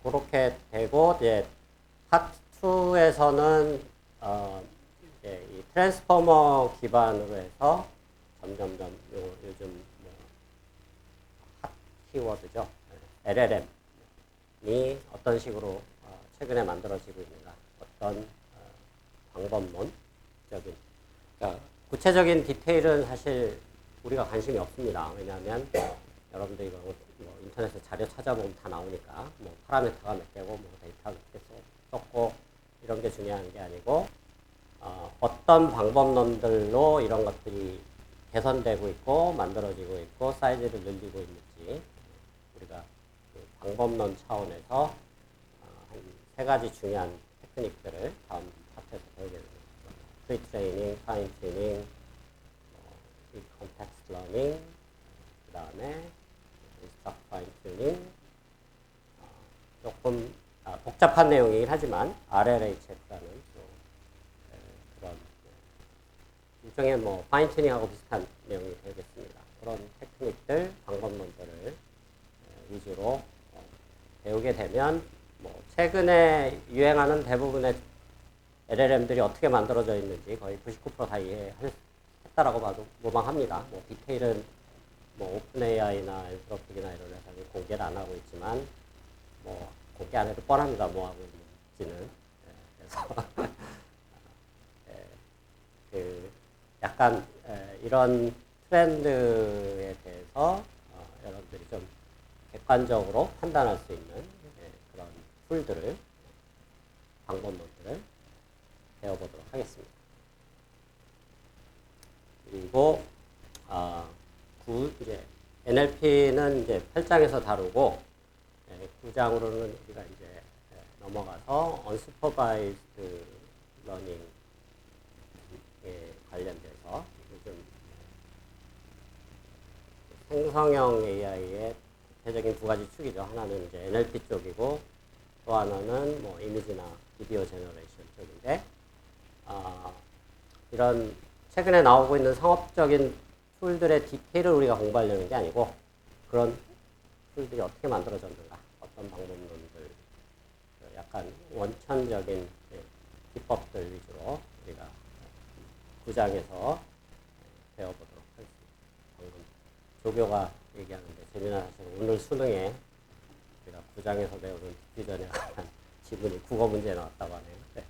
그렇게 되고, 이제, 파트 2에서는, 이제 이 트랜스포머 기반으로 해서 점점점 요즘 뭐, 핫 키워드죠. LLM이 어떤 식으로 최근에 만들어지고 있는가, 어떤 방법론적인, 그러니까 구체적인 디테일은 사실 우리가 관심이 없습니다. 왜냐하면 여러분들이 뭐 인터넷에 자료 찾아보면 다 나오니까 뭐 파라미터가 몇 개고 뭐 데이터가 몇 개 썼고 이런 게 중요한 게 아니고 어떤 방법론들로 이런 것들이 개선되고 있고 만들어지고 있고 사이즈를 늘리고 있는지 우리가 그 방법론 차원에서 한 세 가지 중요한 테크닉들을 다음 파트에서 배우게 됩니다. 프리트레이닝, 파인 튜닝, 컨텍스트 러닝, 그 다음에 스탁 파인 튜닝, 조금 복잡한 내용이긴 하지만 RLHF라는 그런 일종의 뭐 파인 튜닝하고 비슷한 내용이 되겠습니다. 그런 테크닉들, 방법론들을 위주로 배우게 되면 뭐 최근에 유행하는 대부분의 LLM들이 어떻게 만들어져 있는지 거의 99% 다 이해했다라고 봐도 무방합니다. 뭐 디테일은 뭐 오픈 AI나 엔트로픽이나 이런 회사는 공개를 안 하고 있지만 뭐 공개 안 해도 뻔합니다. 뭐 하고 있는지는. 그래서 그 약간 이런 트렌드에 대해서 여러분들이 좀 객관적으로 판단할 수 있는 그런 툴들을 방법론들을 배워보도록 하겠습니다. 그리고 이제 NLP는 이제 8장에서 다루고 9장으로는 우리가 이제 넘어가서 Unsupervised Learning에 관련돼서 요즘 생성형 AI의 대표적인 두 가지 축이죠. 하나는 이제 NLP 쪽이고 또 하나는 뭐 이미지나 비디오 제너레이션 쪽인데 이런 최근에 나오고 있는 상업적인 툴들의 디테일을 우리가 공부하려는 게 아니고 그런 툴들이 어떻게 만들어졌는가, 어떤 방법론들, 약간 원천적인 기법들 위주로 우리가 9장에서 배워보도록 하겠습니다. 방금 조교가 얘기하는데 재미난 사실은 오늘 수능에 우리가 9장에서 배우는 디퓨전에 관한 지문이 국어 문제에 나왔다고 하네요. 네.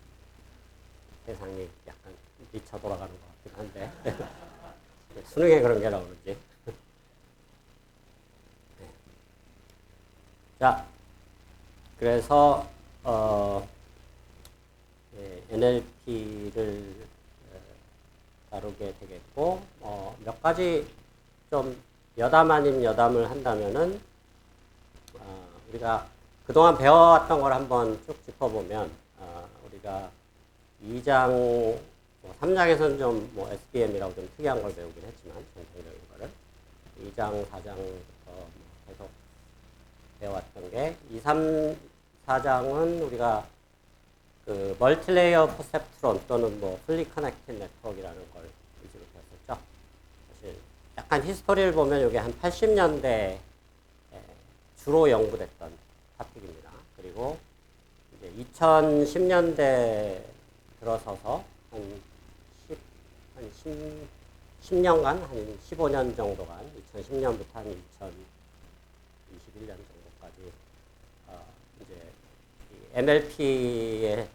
세상이 약간 미쳐 돌아가는 것 같긴 한데 수능에 그런 게 나오는지. 네. 자, 그래서 NLP를 다루게 되겠고 몇 가지 좀 여담 아닌 여담을 한다면은 우리가 그동안 배워왔던 걸 한번 쭉 짚어보면 우리가 2장, 3장에서는 좀 뭐 SBM이라고 좀 특이한 걸 배우긴 했지만 전통적인 거를 2장, 4장부터 계속 배워왔던 게 2, 3, 4장은 우리가 그 멀티레이어 퍼셉트론 또는 뭐 풀리 커넥티드 네트워크라는 걸 위주로 배웠었죠. 사실 약간 히스토리를 보면 이게 한 80년대 주로 연구됐던 토픽입니다. 그리고 이제 2010년대 들어서서 한 10년간, 한 15년 정도간, 2010년부터 한 2021년 정도까지 이제 NLP의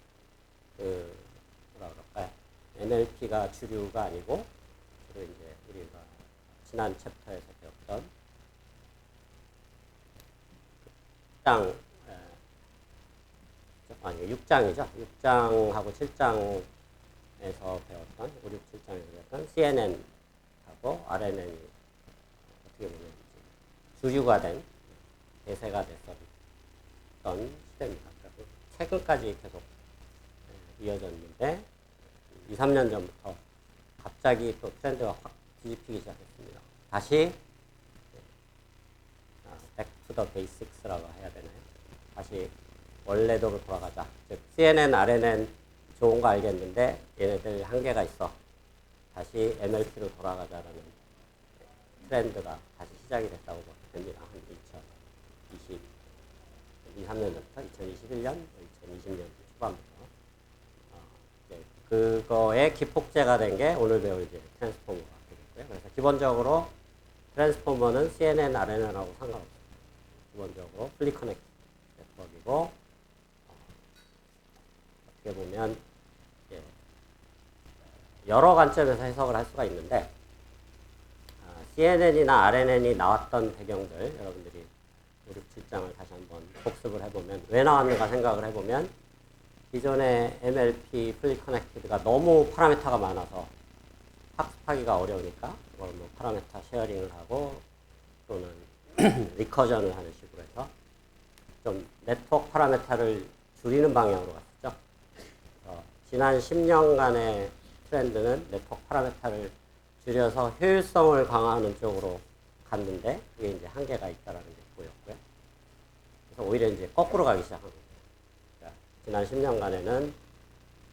뭐라 그럴까요? NLP가 주류가 아니고 주로 이제 우리가 지난 챕터에서 배웠던 6장이죠. 6장하고 7장에서 배웠던 5, 6, 7장에서 배웠던 CNN하고 RNN이 어떻게 보면 주류가 된 대세가 됐었던 시대입니다. 그래서 최근까지 계속 이어졌는데 2, 3년 전부터 갑자기 또 트렌드가 확 뒤집히기 시작했습니다. 다시 back to the basics라고 해야 되나요? 다시 원래대로 돌아가자. 즉 CNN, RNN 좋은 거 알겠는데 얘네들 한계가 있어. 다시 NLP로 돌아가자라는 트렌드가 다시 시작이 됐다고 보면 됩니다. 한 2, 3년 전부터 2021년, 2020년 초반부터 이제 그거의 기폭제가 된 게 오늘 배울 이제 트랜스포머가 되겠고요. 그래서 기본적으로 트랜스포머는 CNN, RNN하고 상관없어요. 기본적으로 풀리 커넥트 네트워크이고 어떻게 보면 여러 관점에서 해석을 할 수가 있는데 CNN이나 RNN이 나왔던 배경들 여러분들이 5, 6, 7장을 다시 한번 복습을 해보면 왜 나왔는가 생각을 해보면 기존의 MLP 풀리 커넥티드가 너무 파라미터가 많아서 학습하기가 어려우니까 그걸 뭐 파라미터 쉐어링을 하고 또는 리커전을 하는 식으로 해서 좀 네트워크 파라미터를 줄이는 방향으로 갔었죠. 지난 10년간의 트렌드는 네트워크 파라미터를 줄여서 효율성을 강화하는 쪽으로 갔는데 그게 이제 한계가 있다라는 게 보였고요. 그래서 오히려 이제 거꾸로 가기 시작한 거예요. 그러니까 지난 10년간에는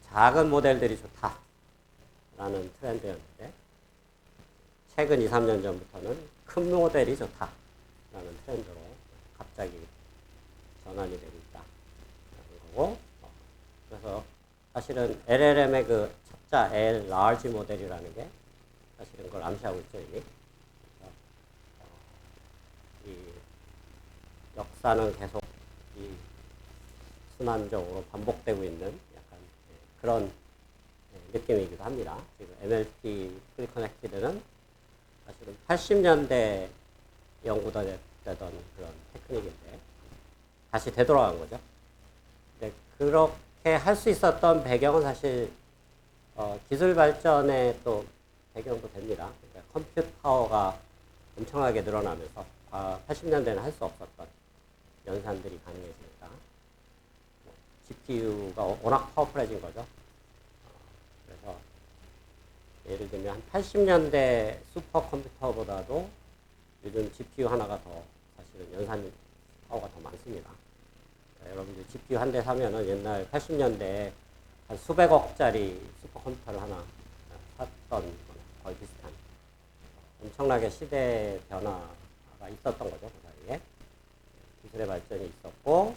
작은 모델들이 좋다라는 트렌드였는데 최근 2, 3년 전부터는 큰 모델이 좋다라는 트렌드로 갑자기 전환이 되고 있다라는 거고 그래서 사실은 LLM의 그 숫자 L large 모델이라는 게 사실은 그걸 암시하고 있죠, 이미. 이 역사는 계속 이 순환적으로 반복되고 있는 약간 그런 느낌이기도 합니다. 지금 MLP 풀리 커넥티드는 사실은 80년대 연구되던 그런 테크닉인데 다시 되돌아간 거죠. 근데 그렇게 할 수 있었던 배경은 사실 기술 발전의 또 배경도 됩니다. 그러니까 컴퓨터 파워가 엄청나게 늘어나면서 80년대는 할 수 없었던 연산들이 가능해지니까 GPU가 워낙 파워풀해진 거죠. 그래서 예를 들면 한 80년대 슈퍼컴퓨터보다도 요즘 GPU 하나가 더 사실은 연산 파워가 더 많습니다. 여러분들 GPU 한 대 사면은 옛날 80년대에 한 수백억짜리 슈퍼컴퓨터를 하나 샀던 거나 거의 비슷한 엄청나게 시대 변화가 있었던 거죠. 그 사이에 기술의 발전이 있었고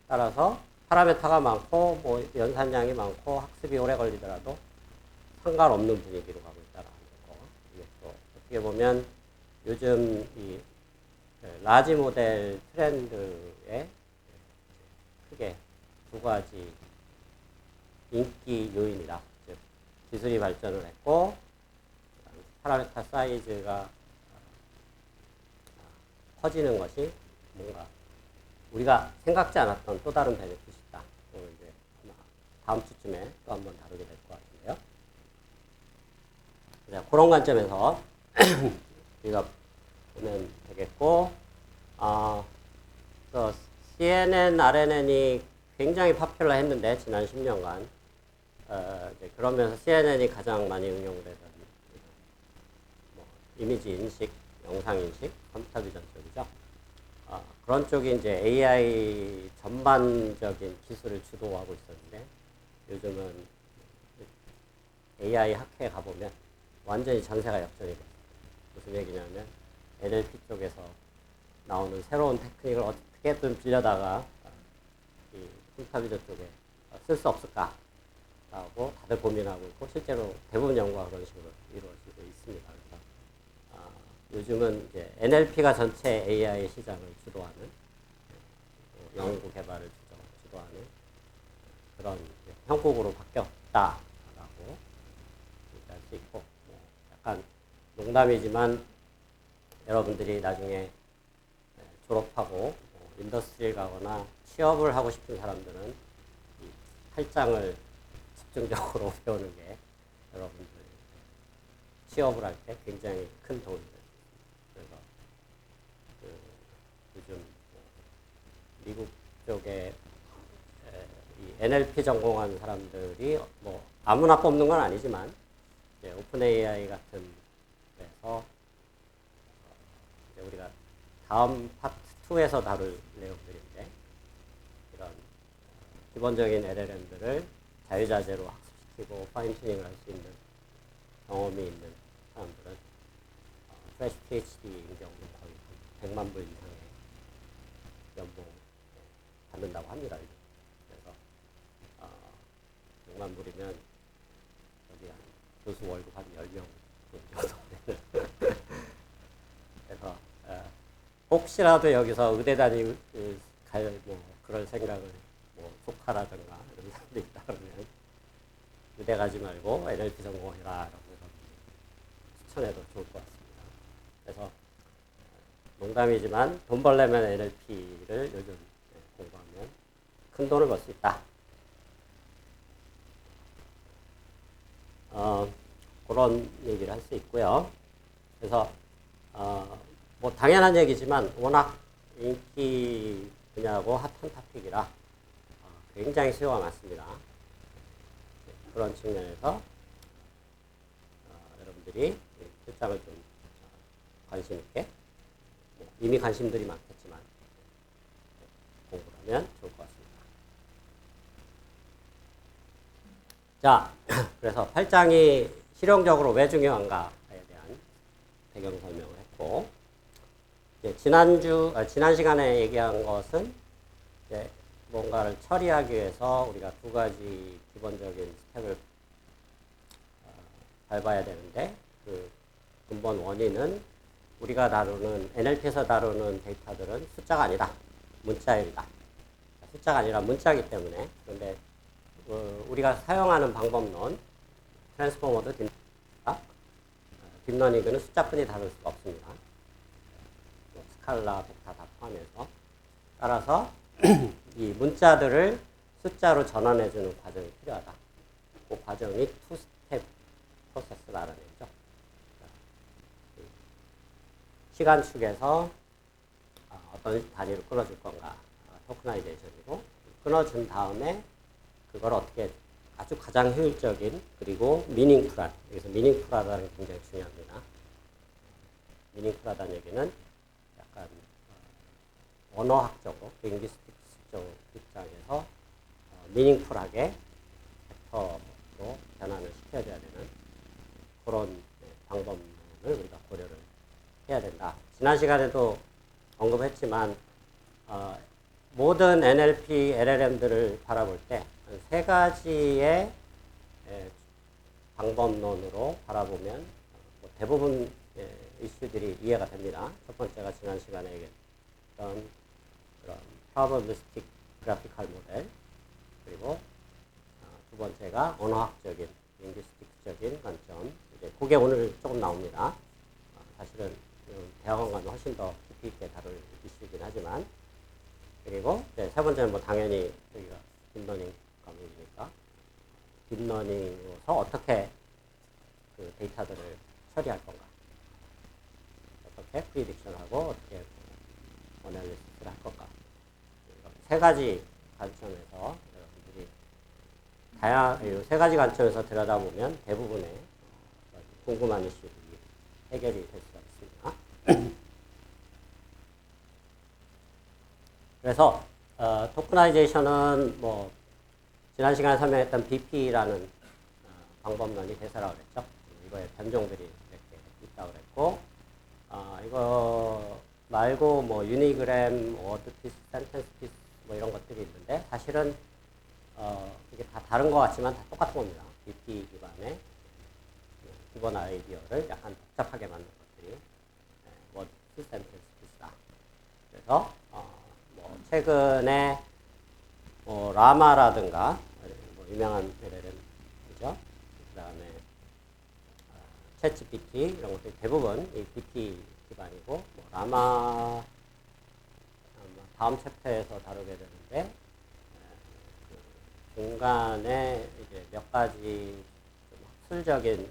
따라서 파라미터가 많고 뭐 연산량이 많고 학습이 오래 걸리더라도 상관없는 분위기로 가고 있다라는 거. 이게 또 어떻게 보면 요즘 이 라지 모델 트렌드에 크게 두 가지 인기 요인이다. 즉 기술이 발전을 했고 파라미터 사이즈가 커지는 것이 뭔가 우리가 생각지 않았던 또 다른 베네핏이 있다. 오늘 이제 다음 주쯤에 또 한번 다루게 될 것 같은데요. 그런 관점에서 우리가 보면 되겠고, CNN, RNN이 굉장히 파퓰러 했는데 지난 10년간 이제 그러면서 CNN이 가장 많이 응용되던 뭐 이미지 인식, 영상 인식, 컴퓨터 비전 쪽이죠. 그런 쪽이 이제 AI 전반적인 기술을 주도하고 있었는데 요즘은 AI 학회에 가보면 완전히 전세가 역전이 돼요. 무슨 얘기냐면 NLP 쪽에서 나오는 새로운 테크닉을 어떻게든 빌려다가 이 컴퓨터 비전 쪽에 쓸 수 없을까라고 다들 고민하고 있고 실제로 대부분 연구가 그런 식으로 이루어지고 있습니다. 그래서 요즘은 이제 NLP가 전체 AI 시장을 주도하는 연구 개발을 주도하는 그런 형국으로 바뀌었다라고 얘기할 수 있고 약간 농담이지만 여러분들이 나중에 졸업하고 인더스트리를 가거나 취업을 하고 싶은 사람들은 이 8장을 집중적으로 배우는 게 여러분들 취업을 할 때 굉장히 큰 도움이 됩니다. 그래서 요즘 미국 쪽에 이 NLP 전공한 사람들이 뭐 아무나 뽑는 건 아니지만 오픈 AI 같은 데서 우리가 다음 파트 2에서 다룰 내용들인데 이런 기본적인 LLM들을 자유자재로 학습시키고 파인튜닝을 할 수 있는 경험이 있는 사람들은 프레시 PhD인 경우는 거의 100만 불 이상의 연봉 받는다고 합니다. 그래서 6만 불이면 여기 한 교수 월급 한 10명 정도 되는. 그래서 혹시라도 여기서 의대 다니고 뭐 그럴 생각을 뭐 조카라든가 이런 사람들이 있다 그러면 의대 가지 말고 NLP 전공해라 라고 해서 추천해도 좋을 것 같습니다. 그래서 농담이지만 돈 벌려면 NLP를 요즘 공부하면 큰 돈을 벌 수 있다. 그런 얘기를 할 수 있고요. 그래서 뭐 당연한 얘기지만 워낙 인기 분야고 핫한 토픽이라 굉장히 수요가 많습니다. 그런 측면에서 여러분들이 실장을 좀 관심 있게 이미 관심들이 많겠지만 공부를 하면 좋을 것 같습니다. 자, 그래서 8장이 실용적으로 왜 중요한가에 대한 배경 설명을 했고, 이제 지난 시간에 얘기한 것은 이제 뭔가를 처리하기 위해서 우리가 두 가지 기본적인 스텝을 밟아야 되는데, 그 근본 원인은 우리가 다루는, NLP에서 다루는 데이터들은 숫자가 아니다. 문자열이다. 숫자가 아니라 문자이기 때문에. 그런데 우리가 사용하는 방법론, 트랜스포머드, 딥러닝은 숫자뿐이 다룰 수가 없습니다. 스칼라, 벡터 다 포함해서. 따라서 이 문자들을 숫자로 전환해주는 과정이 필요하다. 그 과정이 투스텝 프로세스를 알아내죠. 시간축에서 어떤 단위로 끊어줄 건가, 토크나이제이션이고, 끊어준 다음에 그걸 어떻게 아주 가장 효율적인, 그리고 미닝풀한, 여기서 미닝풀하다는 게 굉장히 중요합니다. 미닝풀하다는 얘기는 약간 언어학적으로, 링귀스틱스적 입장에서 미닝풀하게 벡터로 변환을 시켜줘야 되는 그런 방법론을 우리가 고려를 해야 된다. 지난 시간에도 언급했지만 모든 NLP, LLM들을 바라볼 때 세 가지의 방법론으로 바라보면 대부분 이슈들이 이해가 됩니다. 첫 번째가 지난 시간에 얘기했던 그런 probabilistic graphical 모델, 그리고 두 번째가 언어학적인, 링귀스틱적인 관점. 이제 그게 오늘 조금 나옵니다. 사실은 대학원 가면 훨씬 더 깊이 있게 다룰 이슈이긴 하지만, 그리고 세 번째는 뭐 당연히 여기가 딥러닝 과목이니까 딥러닝으로서 어떻게 그 데이터들을 처리할 건가, 어떻게 프리딕션하고 어떻게 어널리시스를 할 건가, 세 가지 관점에서 여러분들이 세 가지 관점에서 들여다보면 대부분의 궁금한 이슈들이 해결이 될 수가 있습니다. 그래서 토크나이제이션은 뭐 지난 시간에 설명했던 BP라는 방법론이 대세라고 그랬죠. 이거에 변종들이 이렇게 있다고 그랬고, 이거 말고 뭐 유니그램, 워드 피스, 센텐스 피스 뭐 이런 것들이 있는데, 사실은 이게 다 다른 것 같지만 다 똑같은 겁니다. BP 기반의 기본 아이디어를 약간 복잡하게 만든 것들이 워드 피스, 센텐스 피스다. 그래서 뭐 최근에 뭐 라마라든가 뭐 유명한 LLM이죠. 그다음에 챗GPT 이런 것들이 대부분 이 BP 기반이고, 뭐 라마 다음 챕터에서 다루게 되는데 그 중간에 이제 몇 가지 학술적인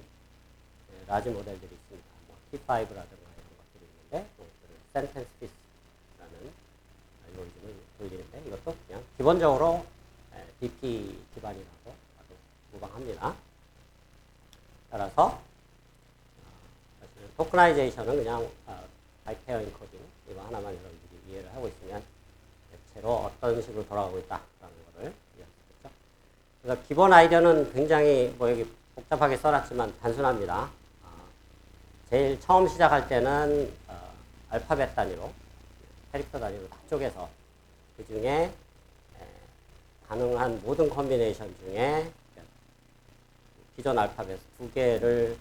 라지 모델들이 있습니다. 뭐 T5라든가 이런 것들이 있는데, 센텐스 피스라는 알고리즘을 돌리는데, 이것도 그냥 기본적으로 BP 기반이라고 아주 무방합니다. 따라서 사실은 토크나이제이션은 그냥 바이페어 인코딩 이거 하나만 여러분들이 이해를 하고 있으면 대체로 어떤 식으로 돌아가고 있다라는 것을 이해할 수 있겠죠. 그래서 기본 아이디어는 굉장히 뭐 여기 복잡하게 써놨지만 단순합니다. 제일 처음 시작할 때는 알파벳 단위로, 캐릭터 단위로 다 쪼개서 그 중에 가능한 모든 컨비네이션 중에 기존 알파벳 두 개를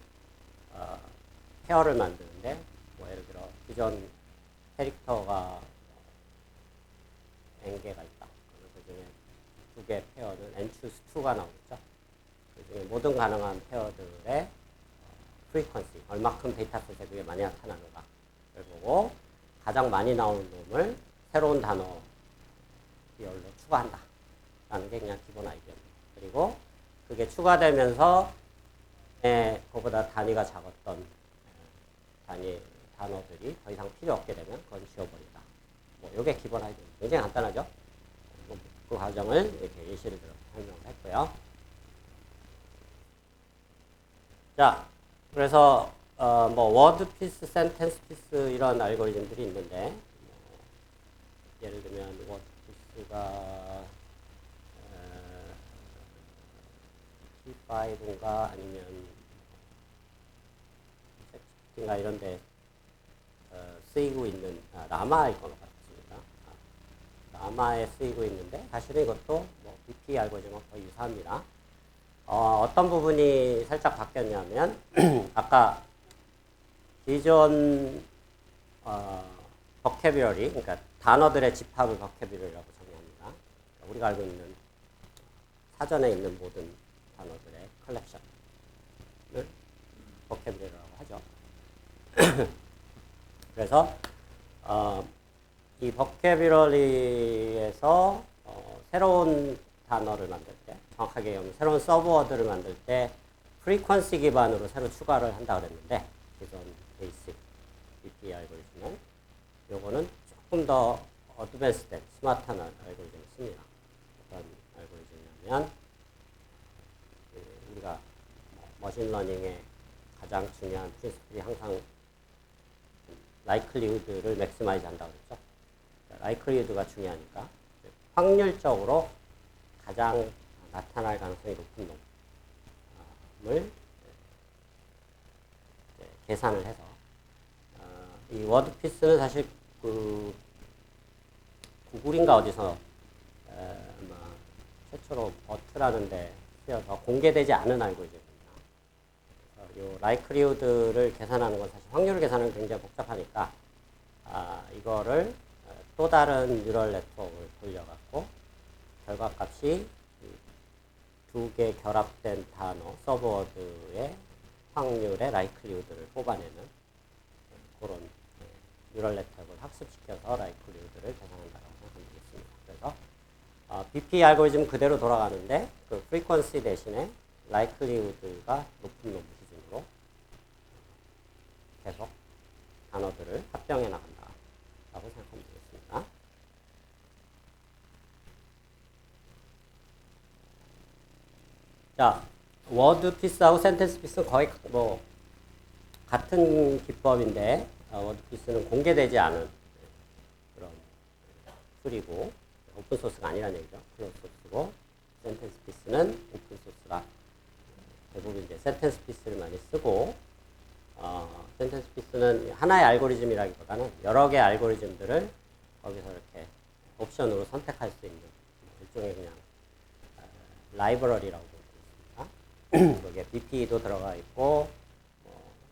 페어를 만드는데, 뭐 예를 들어 기존 캐릭터가 n개가 있다. 그 중에 두 개 페어는 n choose 2가 나오겠죠. 그 중에 모든 가능한 페어들의 프리퀀시, 얼마큼 데이터셋에 그게 많이 나타나는가를 보고 가장 많이 나오는 놈을 새로운 단어 비율로 추가한다 라는 게 그냥 기본 아이디어입니다. 그리고 그게 추가되면서 그거보다 단위가 작았던 단어들이 더 이상 필요 없게 되면 그건 지워버린다. 뭐 이게 기본 아이디어입니다. 굉장히 간단하죠. 그 과정을 이렇게 예시를 들어서 설명을 했고요. 자, 그래서 뭐 워드 피스, 센텐스 피스 이런 알고리즘들이 있는데, 예를 들면 워드 피스가 T5인가 아니면 섹스인가 이런데 쓰이고 있는 라마일 것 같습니다. 라마에 쓰이고 있는데 사실은 이것도 뭐 BP 알고리즘과 거의 유사합니다. 어떤 부분이 살짝 바뀌었냐면 아까 기존 버캐뷰러리, 그러니까 단어들의 집합을 버캐뷰러리라고 정의합니다. 우리가 알고 있는 사전에 있는 모든 단어들의 컬렉션을 버캐뷰러리라고 하죠. 그래서 이 버캐뷰러리에서 새로운 단어를 만들 때, 정확하게 얘기하면 새로운 서브워드를 만들 때 프리퀀시 기반으로 새로 추가를 한다 그랬는데, 기존 베이식 BP 알고리즘은 요거는 조금 더 어드밴스된 스마트한 알고리즘을 씁니다. 어떤 알고리즘이냐면 우리가 머신러닝의 가장 중요한 프린시플이 항상 라이클리우드를 맥시마이즈 한다고 그랬죠. 라이클리우드가 중요하니까 확률적으로 가장 나타날 가능성이 높은 놈을 계산을 해서 이 워드피스는 사실 그 구글인가 어디서 아마 최초로 버트라는 데 쓰여서 공개되지 않은 알고리즘입니다. 이 라이클리우드를 계산하는 건 사실 확률을 계산하는 건 굉장히 복잡하니까 이거를 또 다른 뉴럴 네트워크를 돌려갖고 결과값이 두 개 결합된 단어 서브워드의 확률의 라이클리우드를 뽑아내는 그런 뉴럴 네트워크를 학습시켜서 라이클리우드를 계산한다고 생각하면 되겠습니다. 그래서 BP 알고리즘 그대로 돌아가는데 그 프리퀀시 대신에 라이클리우드가 높은 놈 기준으로 계속 단어들을 합병해 나간다라고 생각하면 되겠습니다. 자, 워드 피스하고 센텐스 피스는 거의 뭐 같은 기법인데 워드 피스는 공개되지 않은 그런 툴이고 오픈 소스가 아니라는 얘기죠. 클로즈 소스고 센텐스 피스는 오픈 소스가 대부분 이제 센텐스 피스를 많이 쓰고 센텐스 피스는 하나의 알고리즘이라기보다는 여러 개의 알고리즘들을 거기서 이렇게 옵션으로 선택할 수 있는 일종의 그냥 라이브러리라고 보면 되겠습니다. 거기에 BP도 들어가 있고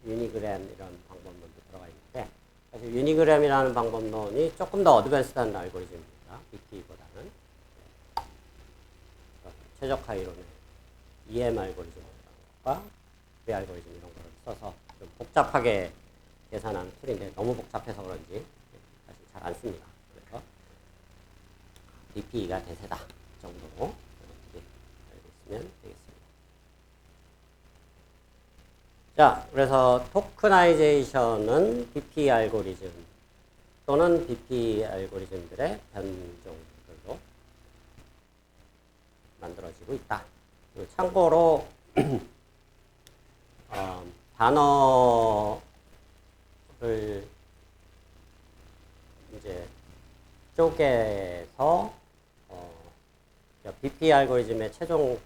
유니그램 이런 방법론도 들어가 있는데 사실 유니그램이라는 방법론이 조금 더 어드밴스드한 알고리즘입니다. BP보다는 최적화 이론의 EM 알고리즘과 그 알고리즘 이런 거를 써서 좀 복잡하게 계산하는 툴인데 너무 복잡해서 그런지 사실 잘 안 씁니다. 그래서 BP가 대세다 정도로 알고 있으면 되겠습니다. 자, 그래서 토크나이제이션은 BP 알고리즘 또는 BP 알고리즘들의 변종들로 만들어지고 있다. 참고로 단어를 이제 쪼개서 BP 알고리즘의 최종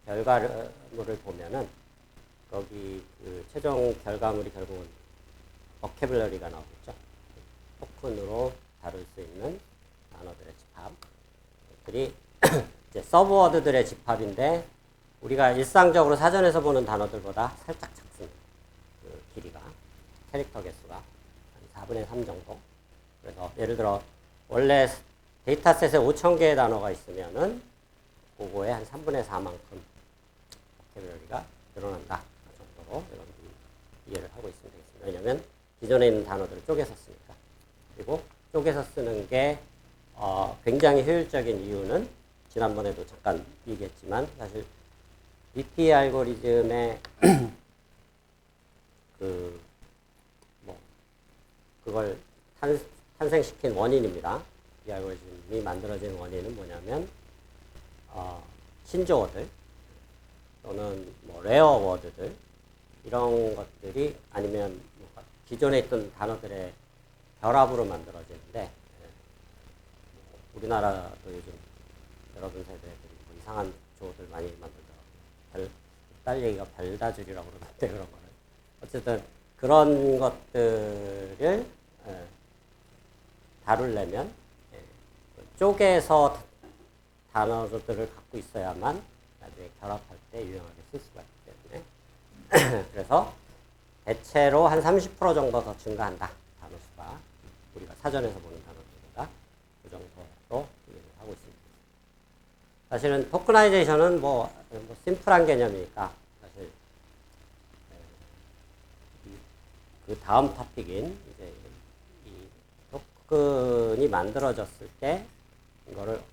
결과물을 보면은 거기 그 최종 결과물이 결국은 버캐블러리가 나오겠죠. 토큰으로 다룰 수 있는 단어들의 집합들이 이제 이제 서브워드들의 집합인데 우리가 일상적으로 사전에서 보는 단어들보다 살짝 작습니다. 그 길이가 캐릭터 개수가 한 4분의 3 정도. 그래서 예를 들어 원래 데이터셋에 5,000개의 단어가 있으면은 그거의 한 3분의 4만큼 보캐블러리가 늘어난다 정도로 여러분들이 이해를 하고 있으면 되겠습니다. 왜냐하면 기존에 있는 단어들을 쪼개서 쓰니까. 그리고 쪼개서 쓰는 게 굉장히 효율적인 이유는 지난번에도 잠깐 얘기했지만 사실 BP 알고리즘의 그걸 탄생시킨 원인입니다. 이 알고리즘이 만들어진 원인은 뭐냐면 신조어들 또는 뭐 레어 워드들 이런 것들이 아니면 기존에 있던 단어들의 결합으로 만들어지는데 우리나라도 요즘 여러분 세대들이 뭐 이상한 조어들 많이 만들더라고요. 딸 얘기가 발다줄이라고 그러는데 그런 거는 어쨌든 그런 것들을 다루려면 쪼개서 단어들을 갖고 있어야만 나중에 결합할 때 유용하게 쓸 수가 있기 때문에 그래서 대체로 한 30% 정도 더 증가한다. 단어 수가 우리가 사전에서 보는 단어들보다 그 정도로 얘기를 하고 있습니다. 사실은 토크나이제이션은 뭐 심플한 개념이니까 사실 그 다음 토픽인 이제 이 토큰이 만들어졌을 때 이거를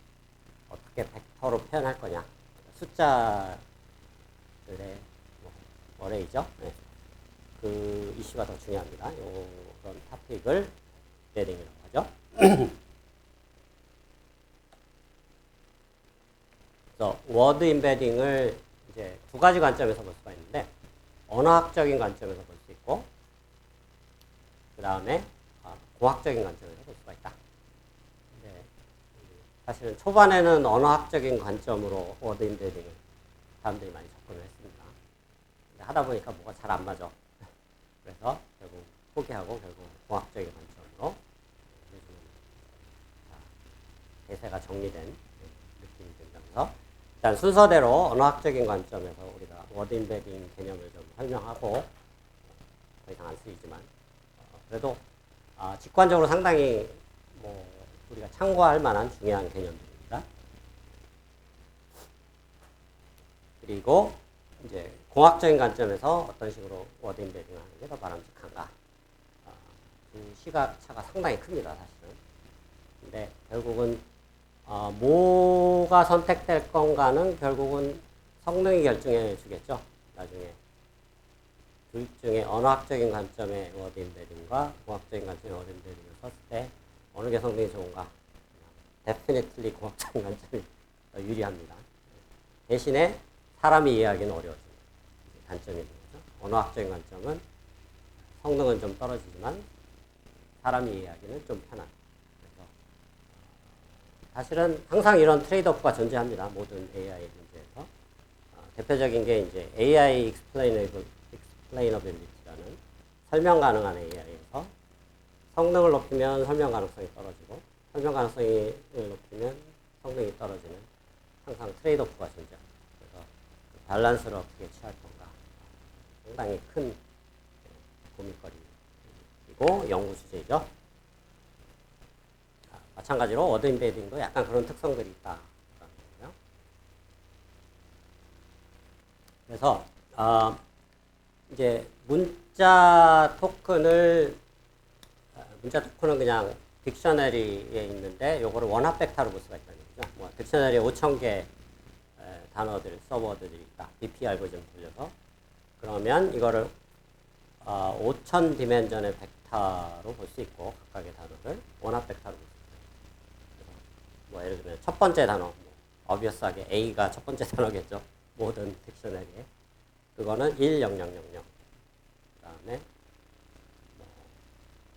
어떻게 벡터로 표현할 거냐 숫자들의 어레이죠. 네. 그 이슈가 더 중요합니다. 이런 토픽을 레딩이라고 하죠. 그래서 워드 임베딩을 이제 두 가지 관점에서 볼 수가 있는데 언어학적인 관점에서 볼 수 있고 그 다음에 공학적인 관점에서 볼 수가 있다. 근데 사실은 초반에는 언어학적인 관점으로 워드 임베딩을 사람들이 많이 접근을 했습니다. 근데 하다 보니까 뭐가 잘 안 맞아. 그래서 결국 포기하고 결국 공학적인 관점으로 요즘은 대세가 정리된 느낌이 들면서 일단 순서대로 언어학적인 관점에서 우리가 워드 임베딩 개념을 좀 설명하고 더 이상 안 쓰이지만 그래도 직관적으로 상당히 뭐 우리가 참고할 만한 중요한 개념들입니다. 그리고 이제 공학적인 관점에서 어떤 식으로 워드 임베딩을 하는 게 더 바람직한가. 그 시각차가 상당히 큽니다, 사실은. 근데 결국은 뭐가 선택될 건가는 결국은 성능이 결정해 주겠죠. 나중에 둘 중에 언어학적인 관점의 워드 임베딩과 공학적인 관점의 워드 임베딩을 썼을 때 어느 게 성능이 좋은가. definitely 공학적인 관점이 더 유리합니다. 대신에 사람이 이해하기는 어려워집니다. 단점이 있는 거죠. 언어학적인 관점은 성능은 좀 떨어지지만 사람이 이해하기는 좀 편한. 그래서 사실은 항상 이런 트레이드오프가 존재합니다. 모든 AI 문제에서. 대표적인 게 이제 AI explainability라는 설명 가능한 AI에서 성능을 높이면 설명 가능성이 떨어지고 설명 가능성을 높이면 성능이 떨어지는 항상 트레이드오프가 존재합니다. 그래서 그 밸런스를 어떻게 취할 건가 상당히 큰 고민거리이고 연구 주제이죠. 마찬가지로 워드 임베딩도 약간 그런 특성들이 있다. 그래서 이제 문자 토큰은 그냥 딕셔너리에 있는데 요거를 원합 벡터로 볼 수가 있다는 거죠. 뭐 딕셔너리에 5,000개 단어들, 서버들이 있다. BP 알고리즘 돌려서 그러면 이거를 5,000 디멘전의 벡터로 볼 수 있고 각각의 단어를 원합 벡터로 볼 수 있어요. 뭐 예를 들면 첫 번째 단어, obvious하게 A가 첫 번째 단어겠죠. 모든 딕셔너리에 그거는 1, 0, 0, 0, 0. 그 다음에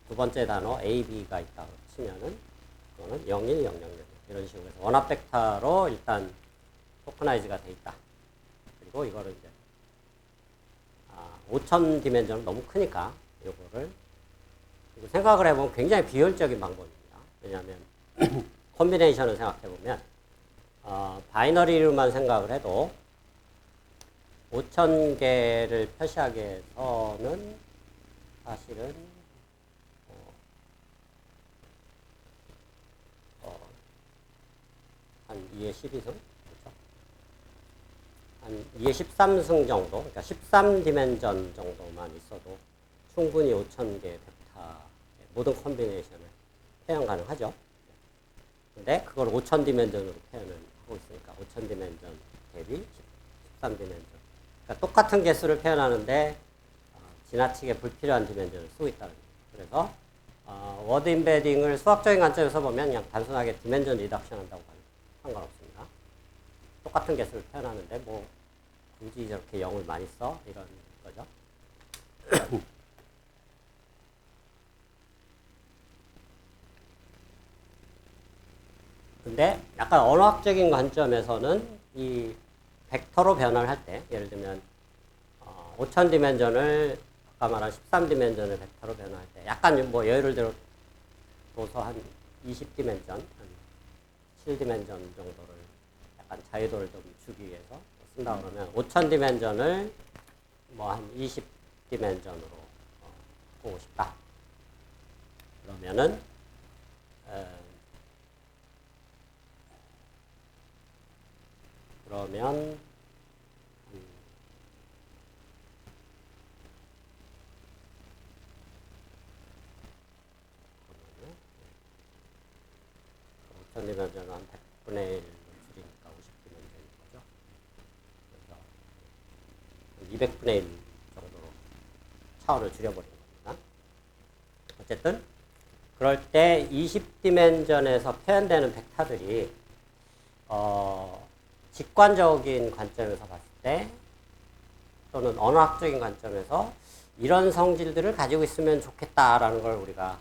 두 번째 단어 A, B가 있다고 치면은 그거는 0, 1, 0, 0, 0 이런 식으로 해서 원합 벡터로 일단 토커나이즈가 돼 있다. 그리고 이거를 이제 5,000 디멘전은 너무 크니까 이거를 생각을 해보면 굉장히 비효율적인 방법입니다. 왜냐하면 콤비네이션을 생각해보면 바이너리로만 생각을 해도 5,000개를 표시하기 위해서는 사실은 한 2의 12승, 그렇죠? 한 2의 13승 정도, 그러니까 13디멘전 정도만 있어도 충분히 5,000개의 벡터의 모든 컨비네이션을 표현 가능하죠. 근데 그걸 5,000디멘전으로 표현을 하고 있으니까 5,000디멘전 대비 13디멘전. 그러니까 똑같은 개수를 표현하는데 지나치게 불필요한 디멘전을 쓰고 있다는 거예요. 그래서 워드 임베딩을 수학적인 관점에서 보면 그냥 단순하게 디멘전 리덕션 한다고 하면 상관없습니다. 똑같은 개수를 표현하는데 뭐 굳이 저렇게 0을 많이 써? 이런 거죠. 근데 약간 언어학적인 관점에서는 이 벡터로 변화를 할 때, 예를 들면 5,000디멘전을 아까 말한 13디멘전을 벡터로 변화할 때 약간 뭐 예를 들어서 한 20디멘전, 한 7디멘전 정도를 약간 자유도를 좀 주기 위해서 쓴다 그러면 5,000디멘전을 뭐 한 20디멘전으로 보고 싶다. 그러면은 그러면 5,000디멘전은 한 100분의 1을 줄이니까 50디멘전인 거죠. 그래서 200분의 1 정도로 차원을 줄여버리는 겁니다. 어쨌든 그럴 때 20디멘전에서 표현되는 벡터들이 직관적인 관점에서 봤을 때 또는 언어학적인 관점에서 이런 성질들을 가지고 있으면 좋겠다라는 걸 우리가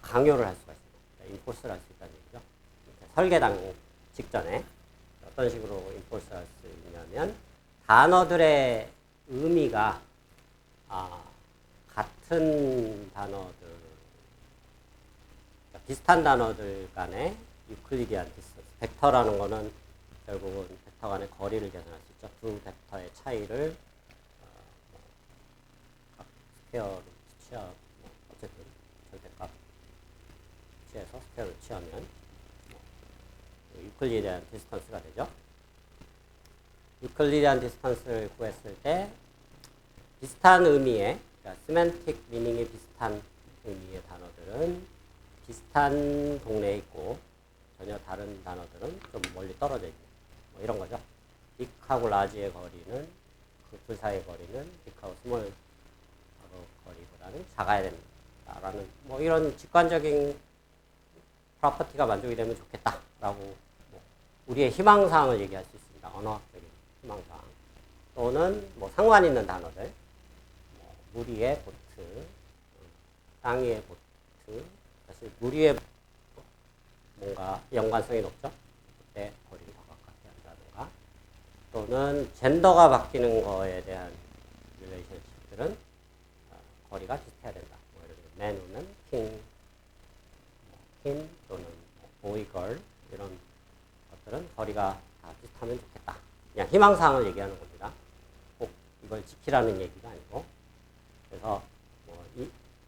강요를 할 수가 있습니다. 인포스를 할 수 있다는 얘기죠. 설계당 직전에 어떤 식으로 인포스를 할 수 있냐면 단어들의 의미가 같은 단어들, 그러니까 비슷한 단어들 간의 유클리디안 디스턴스. 벡터라는 거는 결국은 벡터 간의 거리를 계산할 수 있죠. 두 벡터의 차이를 각 스퀘어로 취하고 어쨌든 절대값 취해서 스퀘어를 취하면 유클리디안 디스턴스가 되죠. 유클리디안 디스턴스를 구했을 때 비슷한 의미의, 그러니까 세멘틱 미닝이 비슷한 의미의 단어들은 비슷한 동네에 있고 전혀 다른 단어들은 좀 멀리 떨어져 있고 뭐 이런 거죠. 빅하고 라지의 거리는 그 둘 사이의 거리는 빅하고 스몰 거리보다는 작아야 된다라는 뭐 이런 직관적인 프로퍼티가 만족이 되면 좋겠다라고 뭐 우리의 희망사항을 얘기할 수 있습니다. 언어학적인 희망사항 또는 뭐 상관 있는 단어들, 뭐 물 위의 보트, 땅 위의 보트. 사실 물 위에 뭔가 연관성이 높죠. 그때 거리를 더 가깝게 한다든가 또는 젠더가 바뀌는 거에 대한 릴레이션십들은 거리가 비슷해야 된다. 뭐 예를 들면 man, woman, king 또는 boy, girl 이런 것들은 거리가 다 비슷하면 좋겠다. 그냥 희망사항을 얘기하는 겁니다. 꼭 이걸 지키라는 얘기가 아니고. 그래서 뭐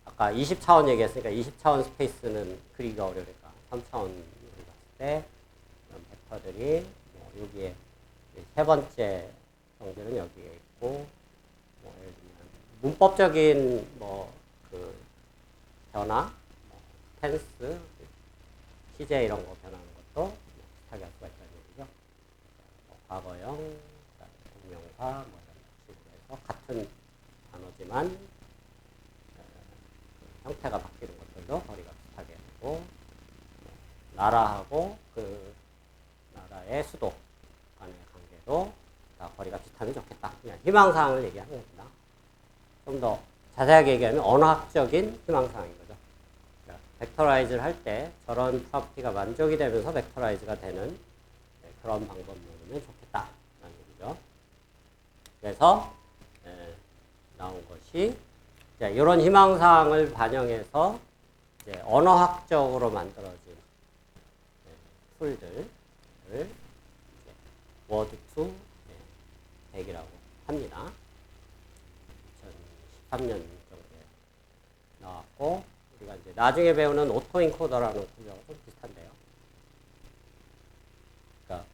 아까 20차원 얘기했으니까 20차원 스페이스는 그리기가 어려우니까 3차원으로 봤을 때 이런 벡터들이 뭐 여기에 세 번째 성질은 여기에 있고 뭐 예를 들면 문법적인 뭐 그 변화, 뭐 텐스, 시제 이런 거 변하는 것도 비슷하게 할 수가 있다는 얘기죠. 뭐 과거형, 공명사 뭐 이런 식으로 해서 같은 단어지만 형태가 바뀌는 것들도 거리가 비슷하게 되고 나라하고 그 나라의 수도 간의 관계도 다 거리가 비슷하면 좋겠다. 그냥 희망사항을 얘기하는 겁니다. 좀 더 자세하게 얘기하면 언어학적인 희망사항인 거죠. 그러니까 벡터라이즈를 할 때 저런 프로퍼티가 만족이 되면서 벡터라이즈가 되는 그런 방법론이면 좋겠다라는 얘기죠. 그래서 나온 것이 이런 희망사항을 반영해서 이제 언어학적으로 만들어진 툴들, 이제 워드 2 100이라고 합니다. 2013년 정도에 나왔고, 우리가 이제 나중에 배우는 오토 인코더라는 구조가 좀 비슷한데요. 그러니까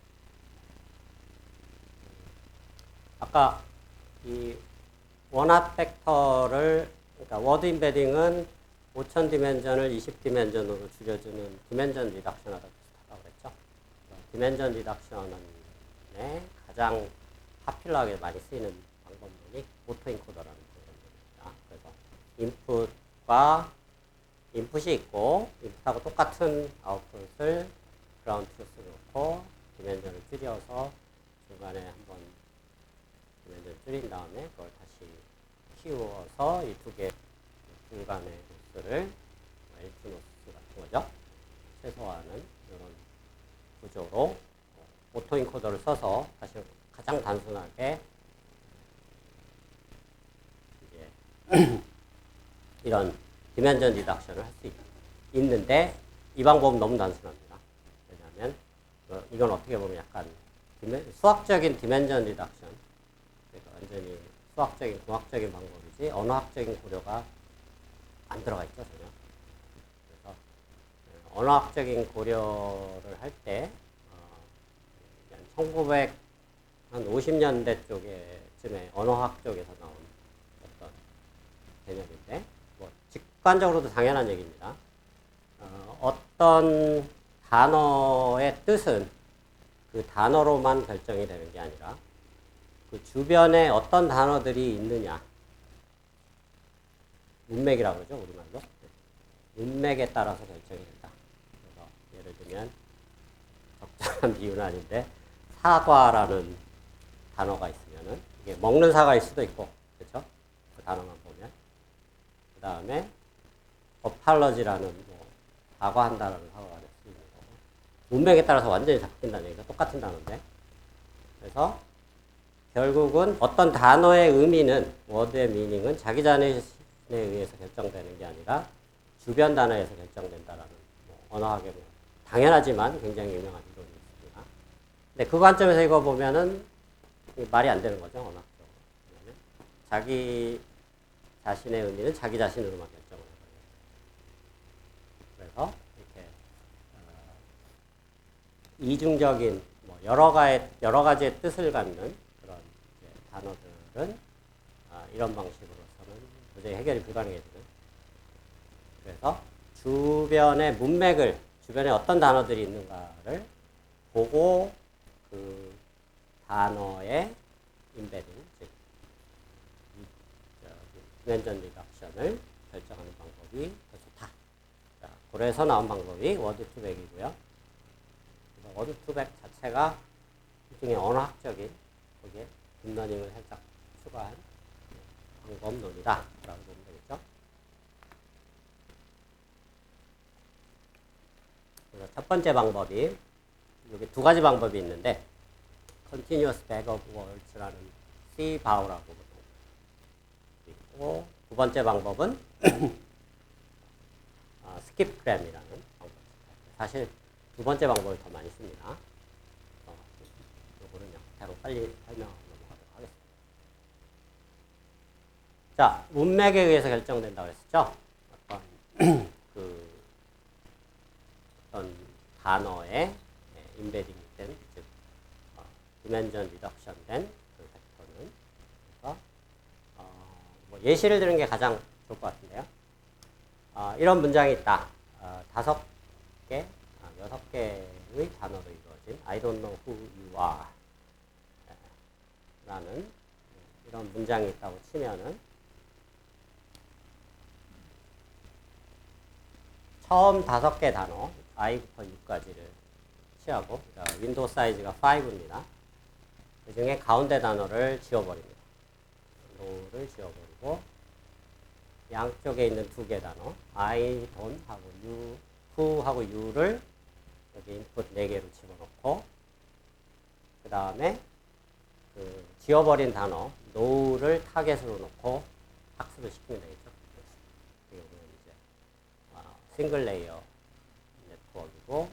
아까 이 원합 벡터를, 그러니까 워드 인베딩은 5000 디멘전을 20 디멘전으로 줄여주는 디멘전 리덕션하다 비슷하다고 그랬죠. 디멘전 리덕션에 가장 파퓰러하게 많이 쓰이는 방법론이 오토 인코더라는 방법론입니다. 그래서 인풋과 인풋이 있고, 인풋하고 똑같은 아웃풋을 그라운드 트루스로 놓고 디멘전을 줄여서 중간에 한번 디멘전을 줄인 다음에 그걸 다시 키워서 이 두 개 중간의 로스를 엘프노스 같은 거죠. 최소화하는 이런 구조로 오토 인코더를 써서 다시 가장 단순하게 이제 이런 디멘전 리덕션을 할 수 있는데, 이 방법은 너무 단순합니다. 왜냐하면 이건 어떻게 보면 약간 수학적인 디멘전 리덕션, 그러니까 완전히 수학적인 공학적인 방법이지 언어학적인 고려가 안 들어가 있죠, 전혀. 그래서 언어학적인 고려를 할 때 1950년대 쪽에쯤에 언어학 쪽에서 나온 어떤 개념인데, 뭐 직관적으로도 당연한 얘기입니다. 어떤 단어의 뜻은 그 단어로만 결정이 되는 게 아니라 그 주변에 어떤 단어들이 있느냐, 문맥이라고 그러죠, 우리말로. 문맥에 따라서 결정이 된다. 그래서 예를 들면 적절한 비유는 아닌데, 사과라는 단어가 있으면은 이게 먹는 사과일 수도 있고, 그렇죠? 그 단어만 보면. 그 다음에 어팔러지라는 뭐 사과한다라는 사과가 될 수 있는 거고, 문맥에 따라서 완전히 바뀐다는 얘기가 똑같은 단어인데, 그래서 결국은 어떤 단어의 의미는, 워드의 미닝은 자기 자신에 의해서 결정되는 게 아니라 주변 단어에서 결정된다라는, 뭐 언어학의 뭐 당연하지만 굉장히 유명한 이론이 있습니다. 근데 그 관점에서 이거 보면은 말이 안 되는 거죠, 언어학적으로. 자기 자신의 의미는 자기 자신으로만 결정을 해요. 그래서 이렇게 이중적인 뭐 여러 가지의 뜻을 갖는 그런 단어들은 이런 방식으로서는 도저히 해결이 불가능해지는. 그래서 주변의 문맥을, 주변에 어떤 단어들이 있는가를 보고 그 단어의 인베딩, 즉 디멘전 리덕션을 결정하는 방법이 더 좋다. 자, 그래서 나온 방법이 워드 투백이고요. 워드 투백 자체가 일종의 언어학적인, 거기에 딥러닝을 살짝 추가한 방법론이다 라고 보면 되겠죠. 그래서 첫 번째 방법이, 여기 두 가지 방법이 있는데, Continuous Bag of Words라는 C 바우라고 있고, 두 번째 방법은 스킵그램이라는 방법. 사실 두 번째 방법을 더 많이 씁니다. 이거는 그냥 빨리 설명하고 넘어가도록 하겠습니다. 자, 문맥에 의해서 결정된다고 했었죠. 어떤 단어에 인베딩 된, 즉 디멘전 리덕션 된 그 벡터는. 그래서 뭐 예시를 드는 게 가장 좋을 것 같은데요. 이런 문장이 있다. 5개, 6개의 단어로 이루어진 I don't know who you are 라는 이런 문장이 있다고 치면은, 처음 5개 단어, I부터 U까지를 취하고, 윈도우 사이즈가 5입니다. 그 중에 가운데 단어를 지워버립니다. 윈도우를 지워버리고, 양쪽에 있는 2개 단어, I, don't 하고 you, who 하고 you를 여기 인풋 4개로 집어넣고, 그 다음에 그 지워버린 단어, no를 타겟으로 놓고 학습을 시키면 되겠죠. 이게 이제 싱글 레이어 네트워크이고,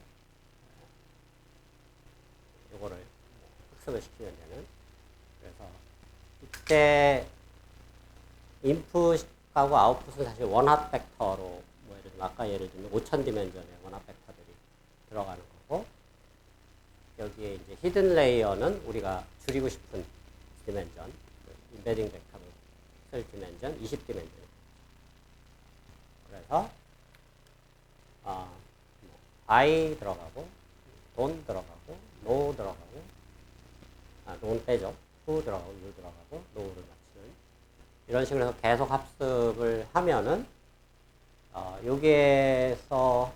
학습을 시키면 되는. 그래서 이때 인풋하고 아웃풋은 사실 원합 벡터로 뭐 예를 들면 아까 예를 들면 5000 디멘전의 원합 벡터들이 들어가는 거고, 여기에 이제 히든 레이어는 우리가 줄이고 싶은 디멘전, 임베딩 벡터를 쓸 디멘전 20 디멘전. 그래서 I 들어가고, 돈 들어가고, no 들어가고, no 빼죠. who 들어가고, you 들어가고, no를 맞추는 이런 식으로 해서 계속 학습을 하면은 여기에서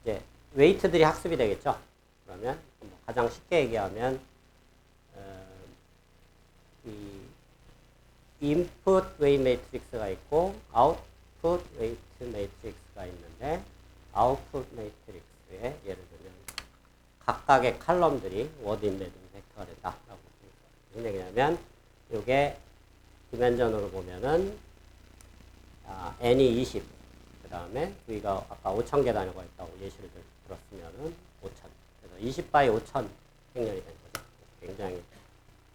이제 웨이트들이 학습이 되겠죠. 그러면 뭐 가장 쉽게 얘기하면 이 인풋 웨이트 매트릭스가 있고 아웃풋 웨이트 매트릭스가 있는데, 아웃풋 매트릭스에 예를 들면 각각의 칼럼들이 워드 임베딩 벡터가 된다라고 무슨 얘기냐면, 이게 디멘전으로 보면은 n이 20, 그 다음에 V가 아까 5000개 단위가 있다고 예시를 들었으면은 5000. 그래서 20by 5000 행렬이 된 거죠. 굉장히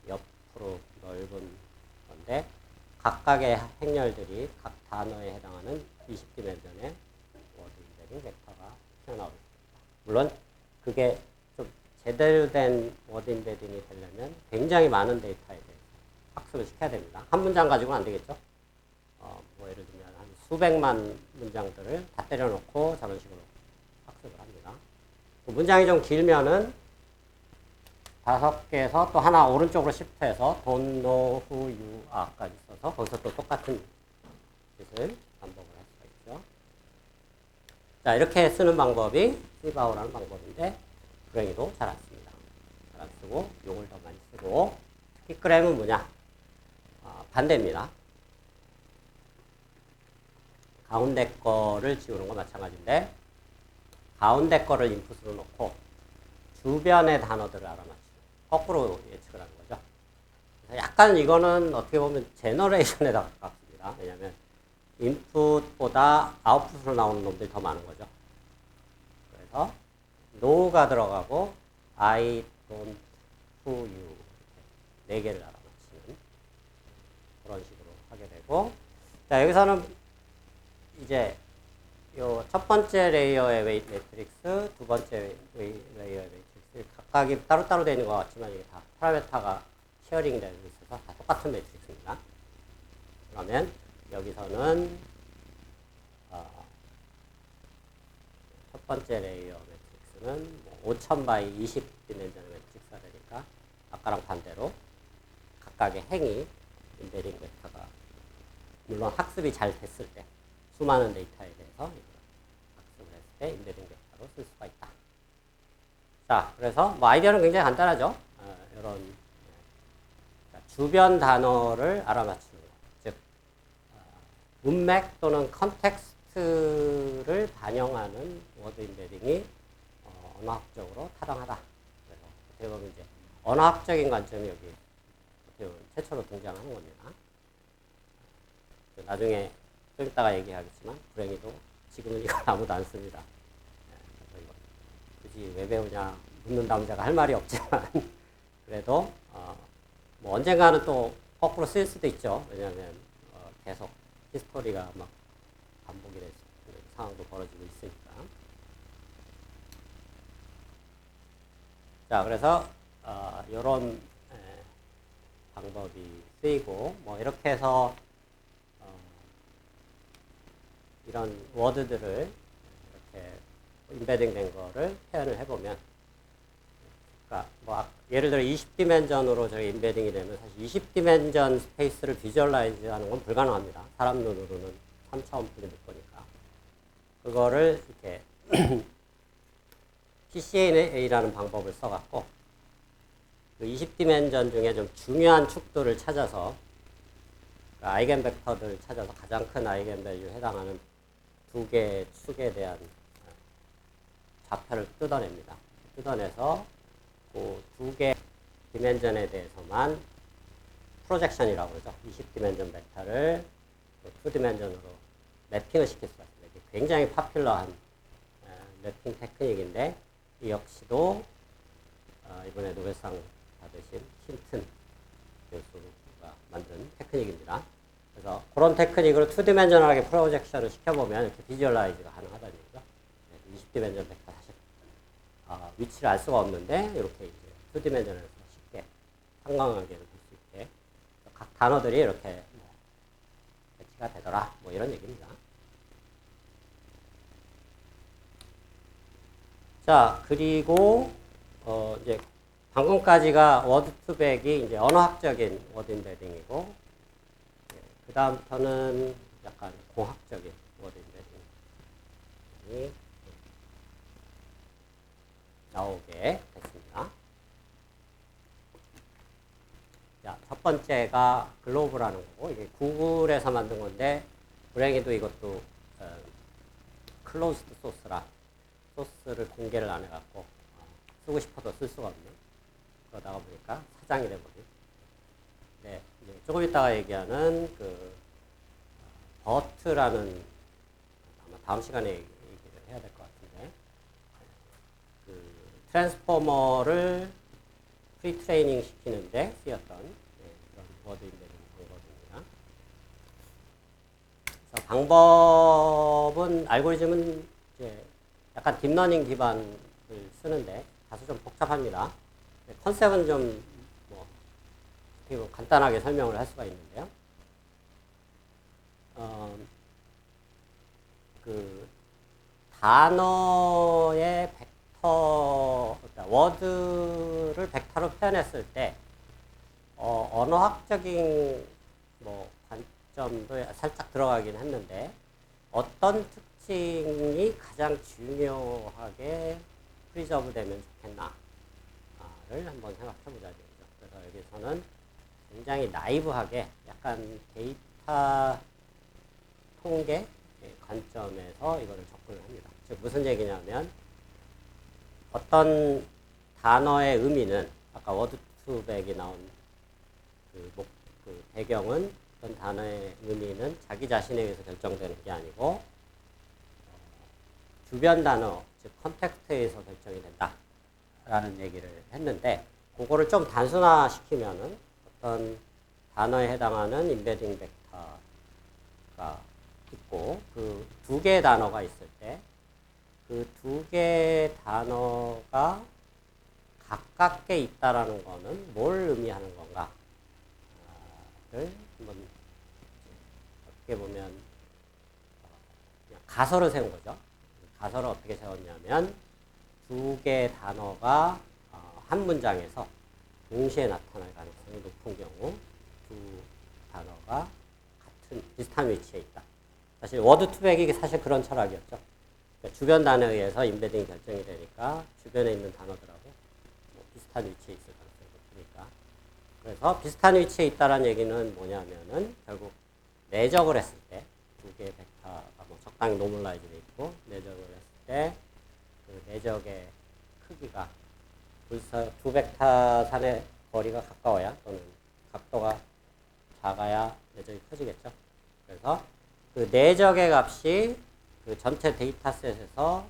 옆으로 넓은 건데, 각각의 행렬들이 각 단어에 해당하는 20디멘전의 워드 임베딩 벡터가 튀어나오고 있습니다. 물론 그게 좀 제대로 된 워드 임베딩이 되려면 굉장히 많은 데이터에 대해서 학습을 시켜야 됩니다. 한 문장 가지고는 안 되겠죠. 뭐 예를 들면 한 수백만 문장들을 다 때려놓고 저런 식으로 학습을 합니다. 문장이 좀 길면은 5개에서 또 하나 오른쪽으로 시프트해서 don't know who you are까지 써서 거기서 또 똑같은 짓을 반복을 할 수가 있죠. 자, 이렇게 쓰는 방법이 시바오라는 방법인데, 불행히도 잘 안 씁니다. 잘 안 쓰고 용을 더 많이 쓰고, 피크램은 뭐냐? 반대입니다. 가운데 거를 지우는 건 마찬가지인데, 가운데 거를 인풋으로 놓고 주변의 단어들을 알아맞히는, 거꾸로 예측을 하는 거죠. 그래서 약간 이거는 어떻게 보면 제너레이션에 더 가깝습니다. 왜냐하면 인풋보다 아웃풋으로 나오는 놈들이 더 많은 거죠. 그래서 no가 들어가고 I, don't, who, you 4개를 알아맞히는 그런 식으로 하게 되고, 자, 여기서는 이제 요 첫 번째 레이어의 웨이트 매트릭스, 두 번째 레이어의 매트릭스 각각이 따로따로 되어 있는 것 같지만 이게 다 파라메타가 쉐어링이 되어 있어서 다 똑같은 매트릭스입니다. 그러면 여기서는 첫 번째 레이어 매트릭스는 5000 by 20 디멘전의 매트릭스가 되니까 아까랑 반대로 각각의 행이 임베딩 벡터가, 물론 학습이 잘 됐을 때 수많은 데이터에 대해서 학습을 했을 때 임베딩 벡터로 쓸 수가 있다. 자, 그래서 뭐 아이디어는 굉장히 간단하죠. 이런 주변 단어를 알아맞히는 것, 즉 문맥 또는 컨텍스트를 반영하는 워드 임베딩이 언어학적으로 타당하다. 그래서 어떻게 보면 이제 언어학적인 관점이 여기 최초로 등장하는 겁니다. 나중에 좀 이따가 얘기하겠지만 불행히도 지금은 이걸 아무도 안 씁니다. 그래서 굳이 왜 배우냐 묻는 남자가 할 말이 없지만 그래도 뭐 언젠가는 또 거꾸로 쓰일 수도 있죠. 왜냐하면 계속 히스토리가 막 반복이 될 수 있는 상황도 벌어지고 있으니까. 자, 그래서 이런 방법이 쓰이고, 뭐 이렇게 해서 이런 워드들을 이렇게 임베딩 된 거를 표현을 해보면, 그러니까 뭐 예를 들어 20디멘전으로 저기 임베딩이 되면 사실 20디멘전 스페이스를 비주얼라이즈 하는 건 불가능합니다. 사람 눈으로는 3차원 풀이 못 보니까. 그거를 이렇게 PCA라는 방법을 써갖고 그 20디멘전 중에 좀 중요한 축들을 찾아서 그 아이겐 벡터들을 찾아서 가장 큰 아이겐 밸류에 해당하는 2개의 축에 대한 좌표를 뜯어냅니다. 뜯어내서 그 2개 디멘전에 대해서만 프로젝션이라고 그러죠. 20디멘전 벡터를 2디멘전으로 매핑을 시킬 수가 있습니다. 이게 굉장히 파퓰러한 매핑 테크닉인데, 이 역시도 이번에 노벨상 받으신 힌튼 교수가 만든 테크닉입니다. 그래서 그런 테크닉으로 2디멘셔널하게 프로젝션을 시켜보면 이렇게 비주얼라이즈가 가능하다는 얘기죠. 20디멘셔널 벡터 사실 위치를 알 수가 없는데 이렇게 이제 2디멘셔널에서 쉽게 상광관계를 볼 수 있게 각 단어들이 이렇게 배치가 되더라. 뭐 이런 얘기입니다. 자, 그리고 이제 방금까지가 워드 투백이 이제 언어학적인 워드 인베딩이고, 그 다음부터는 약간 공학적인 워드 인베딩이 나오게 됐습니다. 자, 첫 번째가 글로브라는 거고, 이게 구글에서 만든 건데, 불행히도 이것도 클로즈드 소스라 소스를 공개를 안 해갖고 쓰고 싶어도 쓸 수가 없는, 그러다가 보니까 사장이 돼버린. 네, 이제 조금 이따가 얘기하는 그 버트라는, 아마 다음 시간에 얘기를 해야 될 것 같은데, 그 트랜스포머를 프리트레이닝 시키는데 쓰였던 그런 워드 인베딩 방법입니다. 그래서 방법은, 알고리즘은 이제 약간 딥러닝 기반을 쓰는데 다소 좀 복잡합니다. 컨셉은 좀 간단하게 설명을 할 수가 있는데요. 그 단어의 벡터, 그러니까 워드를 벡터로 표현했을 때 언어학적인 관점도 살짝 들어가긴 했는데, 어떤 특징이 가장 중요하게 프리저브 되면 좋겠나를 한번 생각해 보자. 그래서 여기서는 굉장히 나이브하게 약간 데이터 통계 관점에서 이거를 접근을 합니다. 즉 무슨 얘기냐면, 어떤 단어의 의미는, 아까 워드 투백이 나온 그 배경은, 어떤 단어의 의미는 자기 자신에 의해서 결정되는 게 아니고 주변 단어, 즉 컨텍스트에 의해서 결정이 된다라는 얘기를 했는데, 그거를 좀 단순화시키면은 어떤 단어에 해당하는 인베딩 벡터가 있고, 그 두 개의 단어가 있을 때 그 두 개의 단어가 가깝게 있다라는 거는 뭘 의미하는 건가를 한번 어떻게 보면 가설을 세운 거죠. 가설을 어떻게 세웠냐면, 두 개의 단어가 한 문장에서 동시에 나타날 가능성이 높은 경우 두 단어가 비슷한 위치에 있다. 사실 워드 투백이 사실 그런 철학이었죠. 그러니까 주변 단어에 의해서 인베딩이 결정이 되니까 주변에 있는 단어들하고 비슷한 위치에 있을 가능성이 높으니까. 그래서 비슷한 위치에 있다는 얘기는 뭐냐면은, 결국 내적을 했을 때 두 개의 벡터가 적당히 노멀라이즈 돼 있고, 내적을 했을 때 그 내적의 크기가 두 벡터 산의 거리가 가까워야, 또는 각도가 작아야 내적이 커지겠죠. 그래서 그 내적의 값이 그 전체 데이터셋에서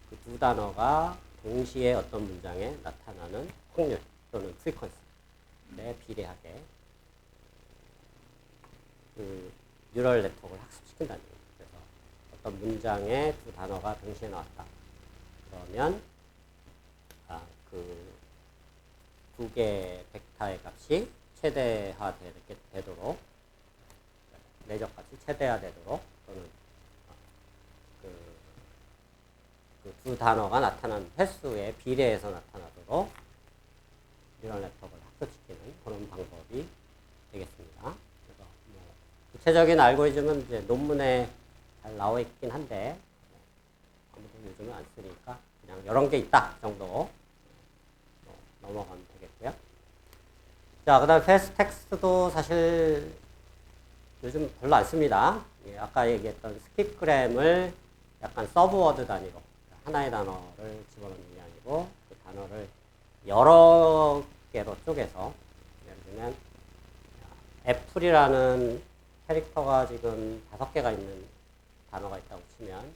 그 두 단어가 동시에 어떤 문장에 나타나는 확률 또는 프리퀀시에 비례하게 그 뉴럴 네트워크를 학습시킨다는 거예요. 그래서 어떤 문장에 두 단어가 동시에 나왔다. 그러면 그 두 개의 벡터의 값이 최대화되도록, 내적 값이 최대화되도록, 또는 그 두 단어가 나타난 횟수에 비례해서 나타나도록 뉴럴 네트워크를 학습시키는 그런 방법이 되겠습니다. 그래서 구체적인 알고리즘은 이제 논문에 잘 나와 있긴 한데, 아무도 요즘은 안 쓰니까 그냥 이런 게 있다 정도 넘어가면 되겠고요. 자, 그 다음 패스트 텍스트도 사실 요즘 별로 안 씁니다. 아까 얘기했던 스킵그램을 약간 서브워드 단위로, 하나의 단어를 집어넣는 게 아니고 그 단어를 여러 개로 쪼개서, 예를 들면 애플이라는 캐릭터가 지금 5개가 있는 단어가 있다고 치면,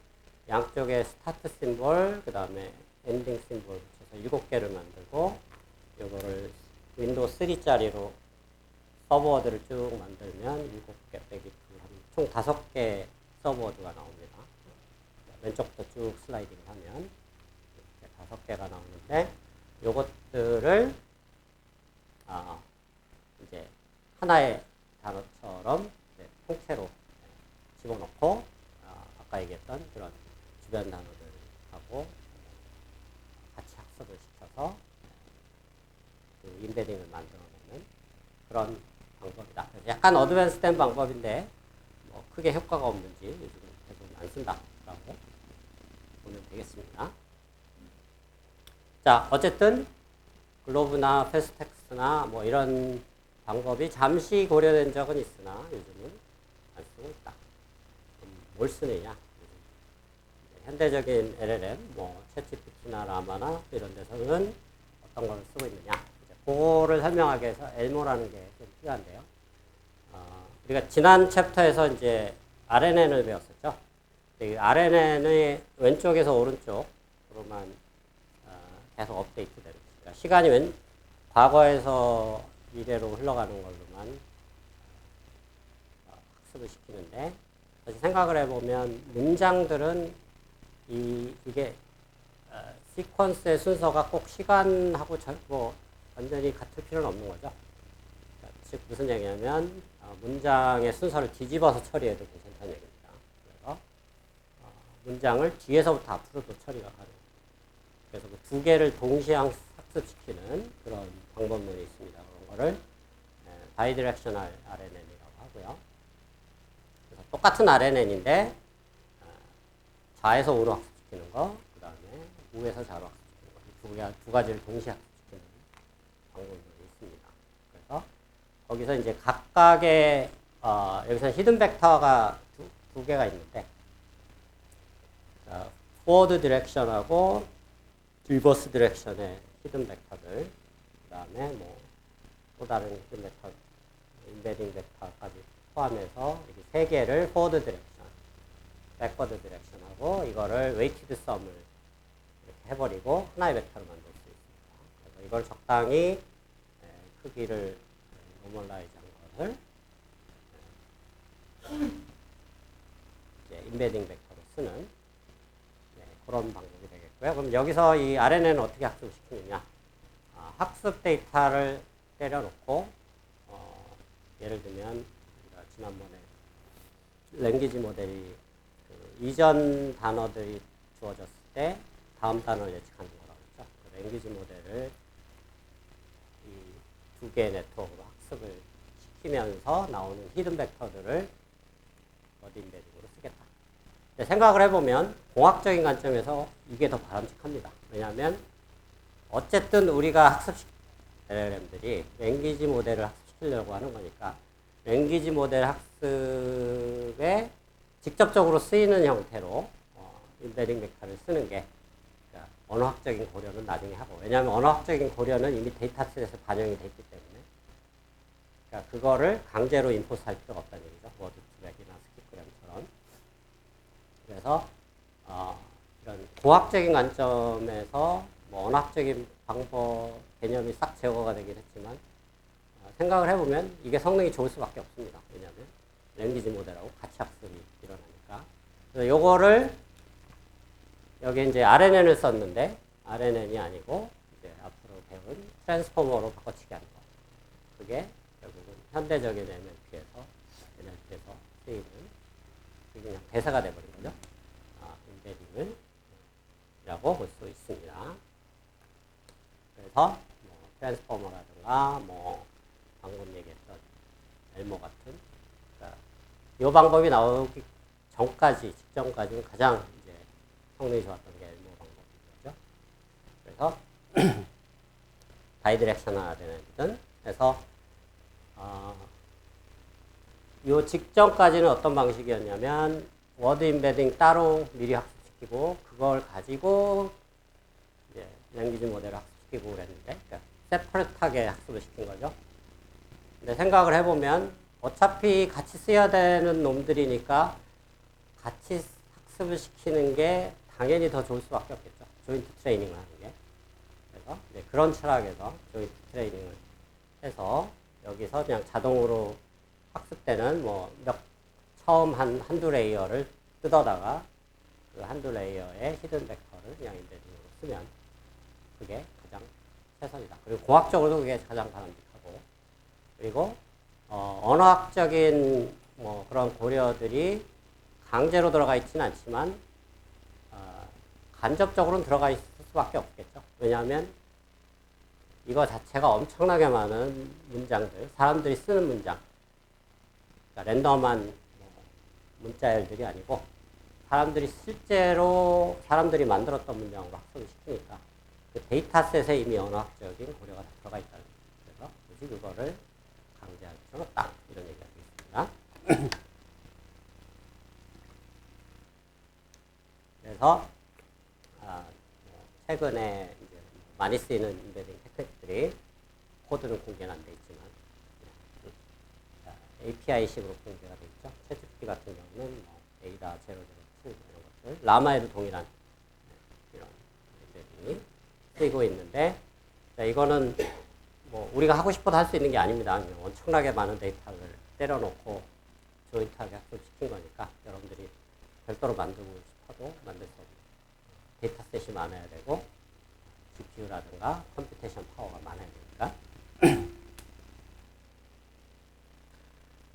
양쪽에 스타트 심볼, 그 다음에 엔딩 심볼 붙여서 7개를 만들고, 이거를 윈도우 3짜리로 서버워드를 쭉 만들면 7개 빼기 2, 총 5개 서버워드가 나옵니다. 왼쪽부터 쭉 슬라이딩 하면 이렇게 5개가 나오는데 요것들을 이제 하나의 단어처럼 통째로 집어넣고 아까 얘기했던 그런 주변 단어들하고 같이 학습을 시켜서 그 인베딩을 만들어내는 그런 방법이다. 약간 어드밴스된 방법인데 뭐 크게 효과가 없는지 요즘 계속 안 쓴다라고 보면 되겠습니다. 자, 어쨌든 글로브나 패스텍스나 뭐 이런 방법이 잠시 고려된 적은 있으나 요즘은 안 쓰고 있다. 뭘 쓰느냐? 현대적인 LLM, 뭐 챗GPT나 라마나 이런 데서는 어떤 걸 쓰고 있느냐? 그거를 설명하기 위해서 엘모라는 게 좀 필요한데요. 우리가 지난 챕터에서 이제 RNN을 배웠었죠. 이 RNN의 왼쪽에서 오른쪽으로만 계속 업데이트되는. 그러니까 시간이 과거에서 미래로 흘러가는 걸로만 학습을 시키는데, 다시 생각을 해보면 문장들은 이게 시퀀스의 순서가 꼭 시간하고 뭐 완전히 같을 필요는 없는 거죠. 즉 무슨 얘기냐면 문장의 순서를 뒤집어서 처리해도 괜찮다는 얘기입니다. 그래서 문장을 뒤에서부터 앞으로도 처리가 가능해요. 그래서 그 두 개를 동시에 학습시키는 그런 방법론이 있습니다. 그런 거를 바이디렉셔널 RNN이라고 하고요. 그래서 똑같은 RNN인데 좌에서 우로 학습시키는 거, 그 다음에 우에서 좌로 학습시키는 거, 두 가지를 동시에 학습시키는 방법론이 있습니다. 그래서 거기서 이제 각각의 여기서는 히든 벡터가 두 개가 있는데 포워드 디렉션하고 리버스 디렉션의 히든 벡터들, 그 다음에 뭐 또 다른 히든 벡터, 인베딩 벡터까지 포함해서 이렇게 세 개를 포워드 디렉션, 백워드 디렉션하고 이거를 웨이티드 썸을 이렇게 해버리고 하나의 벡터를 만들 수 있습니다. 그래서 이걸 적당히 크기를 노멀라이즈 한 것을 이제 인베딩 벡터로 쓰는 그런 방법이 되겠고요. 그럼 여기서 이 RNN은 어떻게 학습을 시키느냐? 학습 데이터를 때려놓고 예를 들면 우리가 지난번에 랭귀지 모델이 그 이전 단어들이 주어졌을 때 다음 단어를 예측하는 거라고 했죠. 그 랭귀지 모델을 이 두 개의 네트워크로 학습을 시키면서 나오는 히든 벡터들을 워드 인베딩으로 쓰겠다. 생각을 해보면 공학적인 관점에서 이게 더 바람직합니다. 왜냐하면 어쨌든 우리가 LLM들이 랭귀지 모델을 학습시키려고 하는 거니까 랭귀지 모델 학습에 직접적으로 쓰이는 형태로 인베딩 벡터를 쓰는 게 그러니까 언어학적인 고려는 나중에 하고, 왜냐하면 언어학적인 고려는 이미 데이터셋에서 반영이 돼 있기 때문에 그러니까 그거를 강제로 임포스할 필요가 없다는 얘기죠. 워드 트랙이나 스키프램처럼. 그래서 이런 고학적인 관점에서 뭐 언어학적인 방법 개념이 싹 제거가 되긴 했지만 생각을 해보면 이게 성능이 좋을 수밖에 없습니다. 왜냐하면 랭귀지 모델하고 같이 학습이 일어나니까. 그래서 요거를 여기 이제 RNN을 썼는데 RNN이 아니고 이제 앞으로 배운 트랜스포머로 바꿔치기 하는 거. 그게 결국은 현대적인 NLP에서 쓰이는 그냥 대사가 돼버린 거죠. 인베딩을 이라고 볼 수 있습니다. 그래서 뭐 트랜스포머라든가 뭐 방금 얘기했던 엘모 같은, 그러니까 이 방법이 나오기 전까지 직전까지는 가장 이제 성능이 좋았던 게 엘모 방법이죠. 그래서 바이디렉셔널 RNN이든 해서 이 직전까지는 어떤 방식이었냐면 워드 인베딩 따로 미리 학습시키고 그걸 가지고 이제 랭귀지 모델을 학습시키고 그랬는데 그러니까 세퍼레트하게 학습을 시킨 거죠. 근데 생각을 해보면 어차피 같이 써야 되는 놈들이니까 같이 학습을 시키는 게 당연히 더 좋을 수밖에 없겠죠. 조인트 트레이닝을 하는 게. 그래서 그런 철학에서 조인트 트레이닝을 해서 여기서 그냥 자동으로 학습되는 처음 한두 레이어를 뜯어다가 그 한두 레이어의 히든 벡터를 그냥 인베딩으로 쓰면 그게 가장 최선이다. 그리고 공학적으로도 그게 가장 바람직하고, 그리고 언어학적인 그런 고려들이 강제로 들어가 있지는 않지만 간접적으로는 들어가 있을 수밖에 없겠죠. 왜냐하면 이거 자체가 엄청나게 많은 문장들, 사람들이 쓰는 문장, 그러니까 랜덤한 문자열들이 아니고 실제로 사람들이 만들었던 문장으로 학습을 시키니까 그 데이터셋에 이미 언어학적인 고려가 다 들어가 있다는 거예요. 그래서 굳이 그거를 강제할 필요는 없다. 이런 얘기가 되겠습니다. 그래서 최근에 이제 많이 쓰이는 인베딩 테크닉들이 코드는 공개는 안 돼 있지만 API식으로 공개가 돼 있죠. 챗GPT 같은 경우는 에이다 002 이런 것들, 라마에도 동일한 이런 인베딩이 쓰이고 있는데, 이거는 우리가 하고 싶어도 할 수 있는 게 아닙니다. 엄청나게 많은 데이터를 때려놓고 조인트하게 학습시킨 거니까 여러분들이 별도로 만들고 싶어도 만들 수 없는 데이터셋이 많아야 되고 GPU라든가 컴퓨테이션 파워가 많아야 되니까.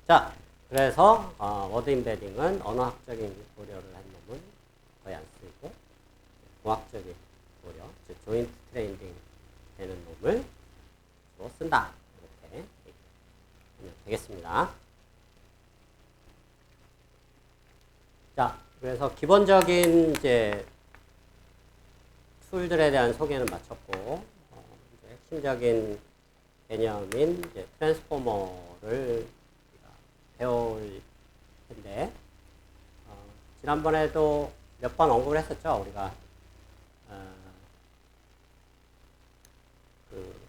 자, 그래서 워드 인베딩은 언어학적인 고려를 한 놈은 거의 안 쓰이고 공학적인 고려, 즉 조인트 트레이닝 되는 놈을 주로 쓴다. 이렇게 하면 되겠습니다. 자, 그래서 기본적인 이제 툴들에 대한 소개는 마쳤고, 이제 핵심적인 개념인 이제 트랜스포머를 배울 텐데, 지난번에도 몇 번 언급을 했었죠. 우리가 그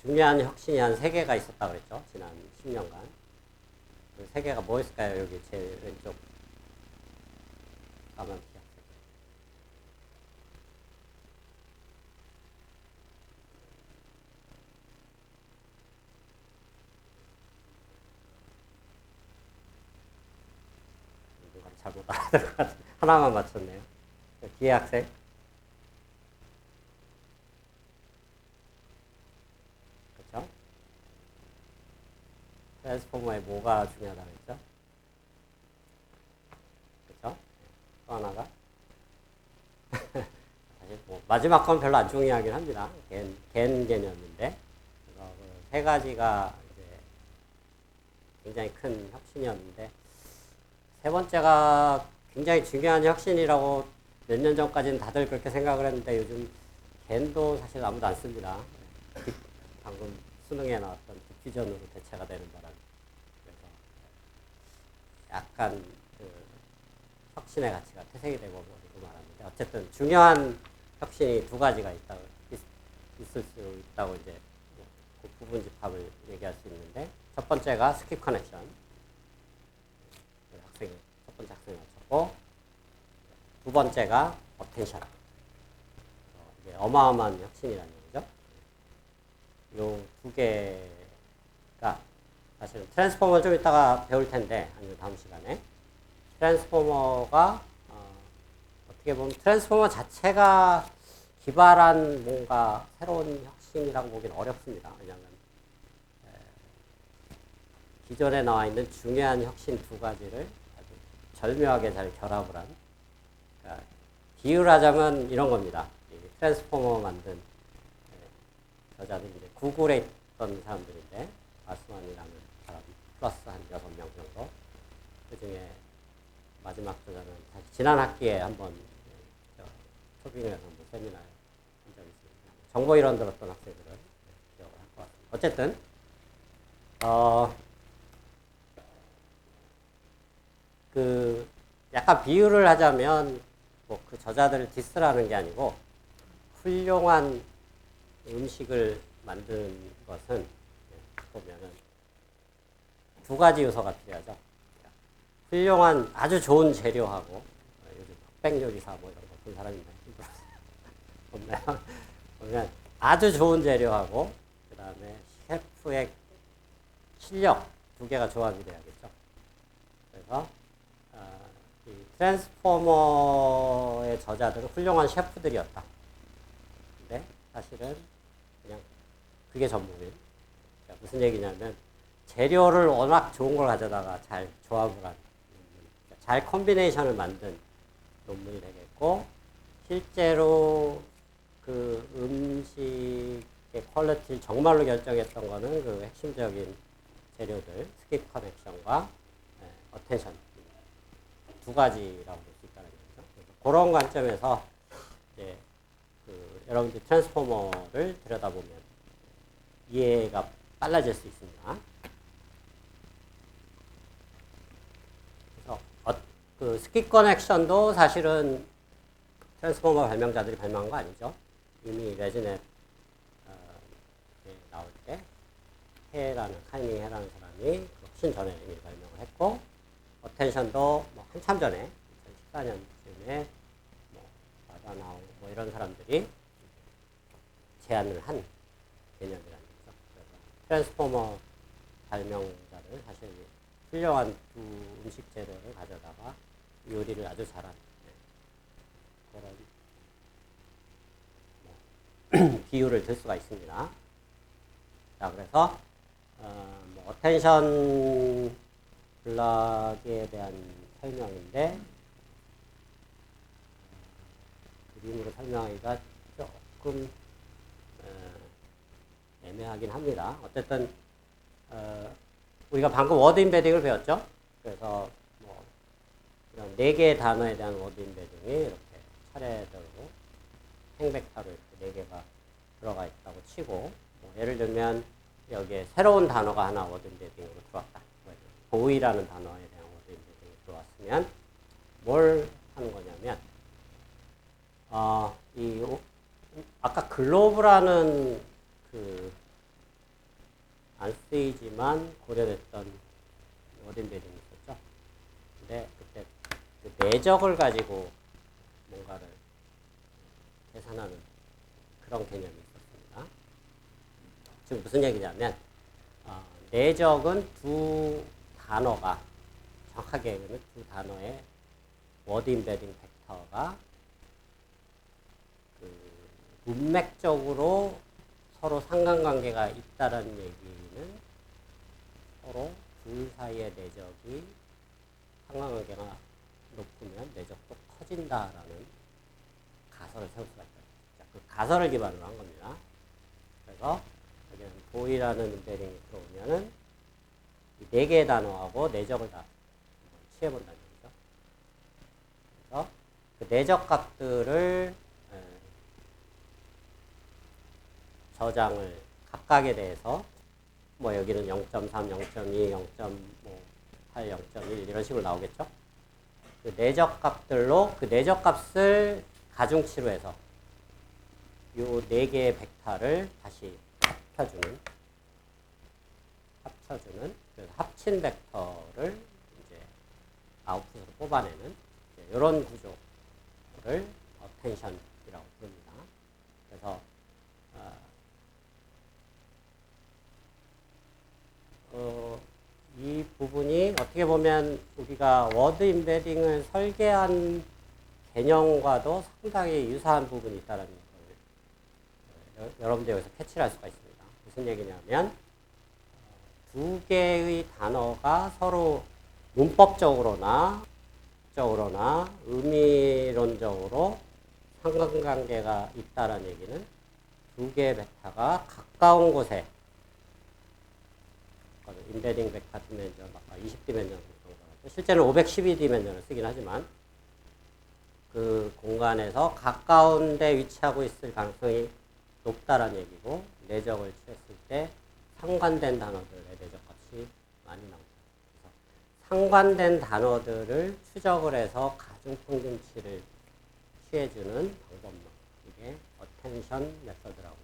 중요한 혁신이 한 3개가 있었다 그랬죠. 지난 10년간. 그 3개가 뭐였을까요? 여기 제일 왼쪽 가만 잘못 알아들 것 같아요. 하나만 맞췄네요. 뒤에 학생. 그렇죠? 트랜스포머에 뭐가 중요하다고 했죠? 그렇죠? 또 하나가 사실 마지막 건 별로 안 중요하긴 합니다. 겐 개념인데, 그래서 그 3가지가 이제 굉장히 큰 혁신이었는데, 3번째가 굉장히 중요한 혁신이라고 몇 년 전까지는 다들 그렇게 생각을 했는데 요즘 겐도 사실 아무도 안 씁니다. 방금 수능에 나왔던 디퓨전으로 대체가 되는 바람에. 그래서 약간 그 혁신의 가치가 퇴색이 되고 이렇게 말하는데, 어쨌든 중요한 혁신이 2가지가 있을 수 있다고 이제 그 부분 집합을 얘기할 수 있는데, 첫 번째가 스킵 커넥션. 첫 번째 학생이 맞췄고, 2번째가 어텐션. 이게 어마어마한 혁신이라는 얘기죠. 요 2개가 사실은 트랜스포머를 좀 이따가 배울 텐데, 아니면 다음 시간에 트랜스포머가 어떻게 보면 트랜스포머 자체가 기발한 뭔가 새로운 혁신이라고 보기는 어렵습니다. 왜냐하면 기존에 나와 있는 중요한 혁신 2가지를 절묘하게 잘 결합을 한, 그러니까 비유를 하자면 이런 겁니다. 트랜스포머 만든 저자들이 이제 구글에 있던 사람들인데, 아스만이라는 사람 플러스 한 6명 정도. 그 중에 마지막 저자는 지난 학기에 한번 초빙에서 한번 세미나에 한 적이 있습니다. 정보 이론 들었던 학생들은 기억을 할 것 같습니다. 어쨌든 그 약간 비유를 하자면 그 저자들을 디스라는 게 아니고, 훌륭한 음식을 만드는 것은 보면은 2가지 요소가 필요하죠. 훌륭한 아주 좋은 재료하고, 요즘 흑백 요리사 이런 거 본 사람이 있나요? 없나요? 그러면 아주 좋은 재료하고 그 다음에 셰프의 실력 두 개가 조합이 돼야겠죠. 그래서 이 트랜스포머의 저자들은 훌륭한 셰프들이었다. 근데 사실은 그냥 그게 전부예요. 그러니까 무슨 얘기냐면 재료를 워낙 좋은 걸 가져다가 잘 조합을 한 논문, 잘 컨비네이션을 만든 논문이 되겠고, 실제로 그 음식의 퀄리티를 정말로 결정했던 거는 그 핵심적인 재료들, 스킵 커넥션과 어텐션 두 가지라고 볼 수 있다는 거죠. 그래서 그런 관점에서 이제 그 여러분들 트랜스포머를 들여다보면 이해가 빨라질 수 있습니다. 그래서 그 스킵 커넥션도 사실은 트랜스포머 발명자들이 발명한 거 아니죠. 이미 레즈넷 나올 때 카이밍 해라는 사람이 훨씬 전에 이미 발명을 했고, 어텐션도 뭐 한참 전에 2014년쯤에 뭐 마다나우 뭐 이런 사람들이 제안을 한 개념이라는 거죠. 그래서 트랜스포머 발명자들 사실 훌륭한 두 음식 재료를 가져다가 요리를 아주 잘한 그런 비유를 들 수가 있습니다. 자, 그래서 뭐 어텐션 블락에 대한 설명인데 그림으로 설명하기가 조금 애매하긴 합니다. 어쨌든 우리가 방금 워드 임베딩을 배웠죠. 그래서 뭐 이런 4개의 단어에 대한 워드 임베딩이 이렇게 차례대로 행벡터로 이렇게 4개가 들어가 있다고 치고, 뭐 예를 들면 여기에 새로운 단어가 하나 워드 임베딩으로 들어왔다. 보이라는 단어에 대한 워드 임베딩이 들어왔으면 뭘 하는 거냐면 아까 글로브라는 그 안 쓰이지만 고려됐던 워드 임베딩이 있었죠. 근데 그때 그 내적을 가지고 뭔가를 계산하는 그런 개념이 있었습니다. 지금 무슨 얘기냐면 내적은 두 단어가 정확하게 얘기하면 두 단어의 워드 임베딩 벡터가 그 문맥적으로 서로 상관관계가 있다는 얘기는 서로 둘 사이의 내적이 상관관계가 높으면 내적도 커진다라는 가설을 세울 수가 있다. 그 가설을 기반으로 한 겁니다. 그래서 여기는 보이라는 임베딩이 들어오면은 이 4개의 단어하고 내적을 다 취해본다는 얘기죠. 그래서 그 내적 값들을 저장을 각각에 대해서 뭐 여기는 0.3, 0.2, 0.8, 0.1 이런 식으로 나오겠죠. 그 내적 값들로 그 내적 값을 가중치로 해서 요 4개의 벡터를 다시 합쳐주는 그래서 합친 벡터를 이제 아웃풋으로 뽑아내는 이런 구조를 어텐션이라고 부릅니다. 그래서 이 부분이 어떻게 보면 우리가 워드 임베딩을 설계한 개념과도 상당히 유사한 부분이 있다는 걸 여러분들 여기서 캐치를 할 수가 있습니다. 무슨 얘기냐면 두 개의 단어가 서로 문법적으로나 의미론적으로 상관관계가 있다는 얘기는 두 개의 벡터가 가까운 곳에 임베딩 벡터 디멘전, 아까 20디멘전 실제는 512디멘전을 쓰긴 하지만 그 공간에서 가까운 데 위치하고 있을 가능성이 높다라는 얘기고, 내적을 취했을 때 상관된 단어들의 내적 값이 많이 나옵니다. 그래서 상관된 단어들을 추적을 해서 가중평균치를 취해주는 방법론, 이게 어텐션 메서드라고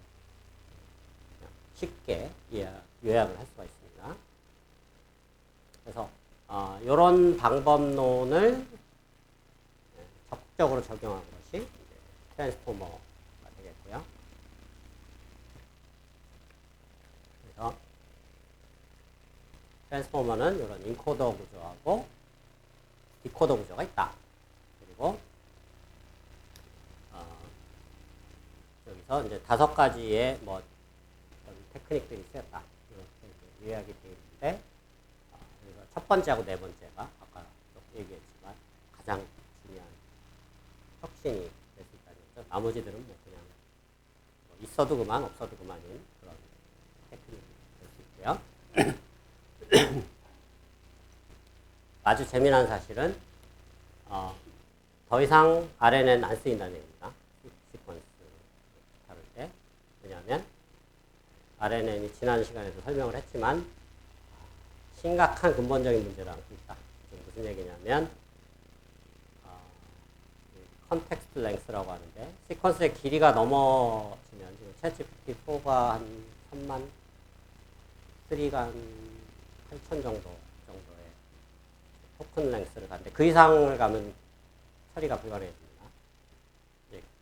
쉽게 요약을 할 수가 있습니다. 그래서 이런 방법론을 적극적으로 적용한 것이 트랜스포머가 되겠고요. 트랜스포머는 이런 인코더 구조하고 디코더 구조가 있다. 그리고 여기서 이제 5가지의 뭐 어떤 테크닉들이 쓰였다. 이렇게 요약이 되어 있는데, 그래서 첫 번째하고 네 번째가 아까 얘기했지만 가장 중요한 혁신이 될 수 있다는 거죠. 나머지들은 뭐 그냥 뭐 있어도 그만 없어도 그만인 그런 테크닉이 될 수 있고요. 아주 재미난 사실은 더 이상 RNN 안 쓰인다는 얘기입니다. 시퀀스 다룰 때. 왜냐하면 RNN이 지난 시간에도 설명을 했지만 심각한 근본적인 문제를 안고 있다. 무슨 얘기냐면 컨텍스트 랭스라고 하는데 시퀀스의 길이가 넘어지면 지금 챗GPT4가 한 3만 3가 한 8천 정도의 토큰 랭스를 가는데 그 이상을 가면 처리가 불가능해집니다.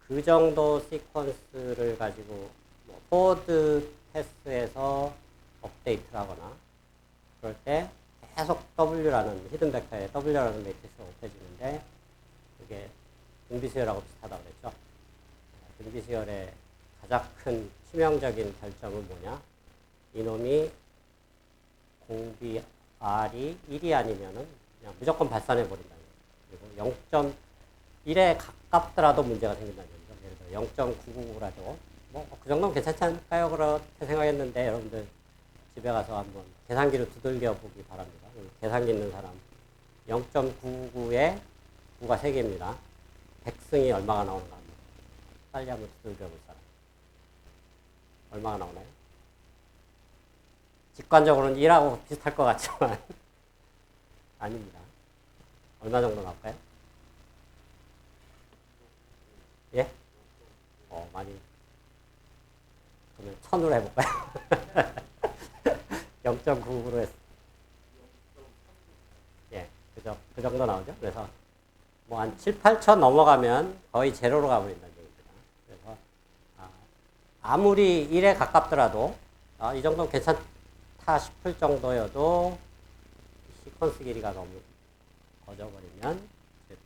그 정도 시퀀스를 가지고 뭐 포워드 패스에서 업데이트를 하거나 그럴 때 계속 W라는 히든 벡터에 W라는 매트리스가 곱해지는데 그게 등비수열하고 비슷하다고 그랬죠. 등비수열의 가장 큰 치명적인 결점은 뭐냐? 이놈이 공비 R이 1이 아니면은 그냥 무조건 발산해 버린다는 거예요. 그리고 0.1에 가깝더라도 문제가 생긴다는 거죠. 예를 들어 0.999라도 뭐 그 정도면 괜찮지 않을까요? 그렇게 생각했는데 여러분들 집에 가서 한번 계산기를 두들겨 보기 바랍니다. 계산기 있는 사람 0.99에 9가 3개입니다. 100승이 얼마가 나오는가 합니다. 빨리 한번 두들겨 볼 사람. 얼마가 나오나요? 직관적으로는 1하고 비슷할 것 같지만 아닙니다. 얼마 정도 나올까요? 예? 많이. 그러면 1000으로 해볼까요? 0.99로 했어. 예, 그죠? 그 정도 나오죠? 그래서 뭐 한 7, 8천 넘어가면 거의 제로로 가버린다는 얘기입니다. 그래서 아무리 1에 가깝더라도 이 정도면 괜찮다 싶을 정도여도 시퀀스 길이가 너무 거져버리면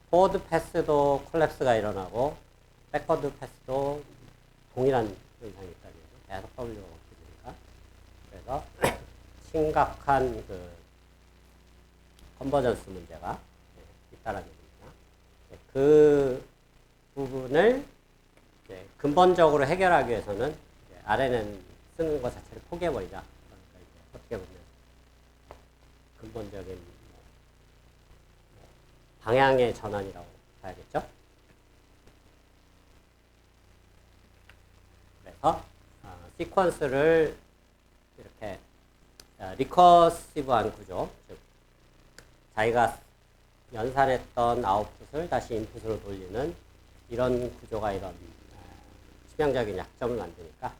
포워드 패스도 콜랩스가 일어나고 백워드 패스도 동일한 현상이 있다는 거죠. 계속 W가 없어지니까. 그래서 심각한 그 컨버전스 문제가 있다는 얘기입니다. 그 부분을 근본적으로 해결하기 위해서는 RNN 쓰는 것 자체를 포기해버리자. 그러니까 이제 어떻게 보면 근본적인 방향의 전환이라고 봐야겠죠. 그래서 시퀀스를 이렇게 리커시브한 구조, 즉 자기가 연산했던 아웃풋을 다시 인풋으로 돌리는 이런 구조가 이런 치명적인 약점을 만드니까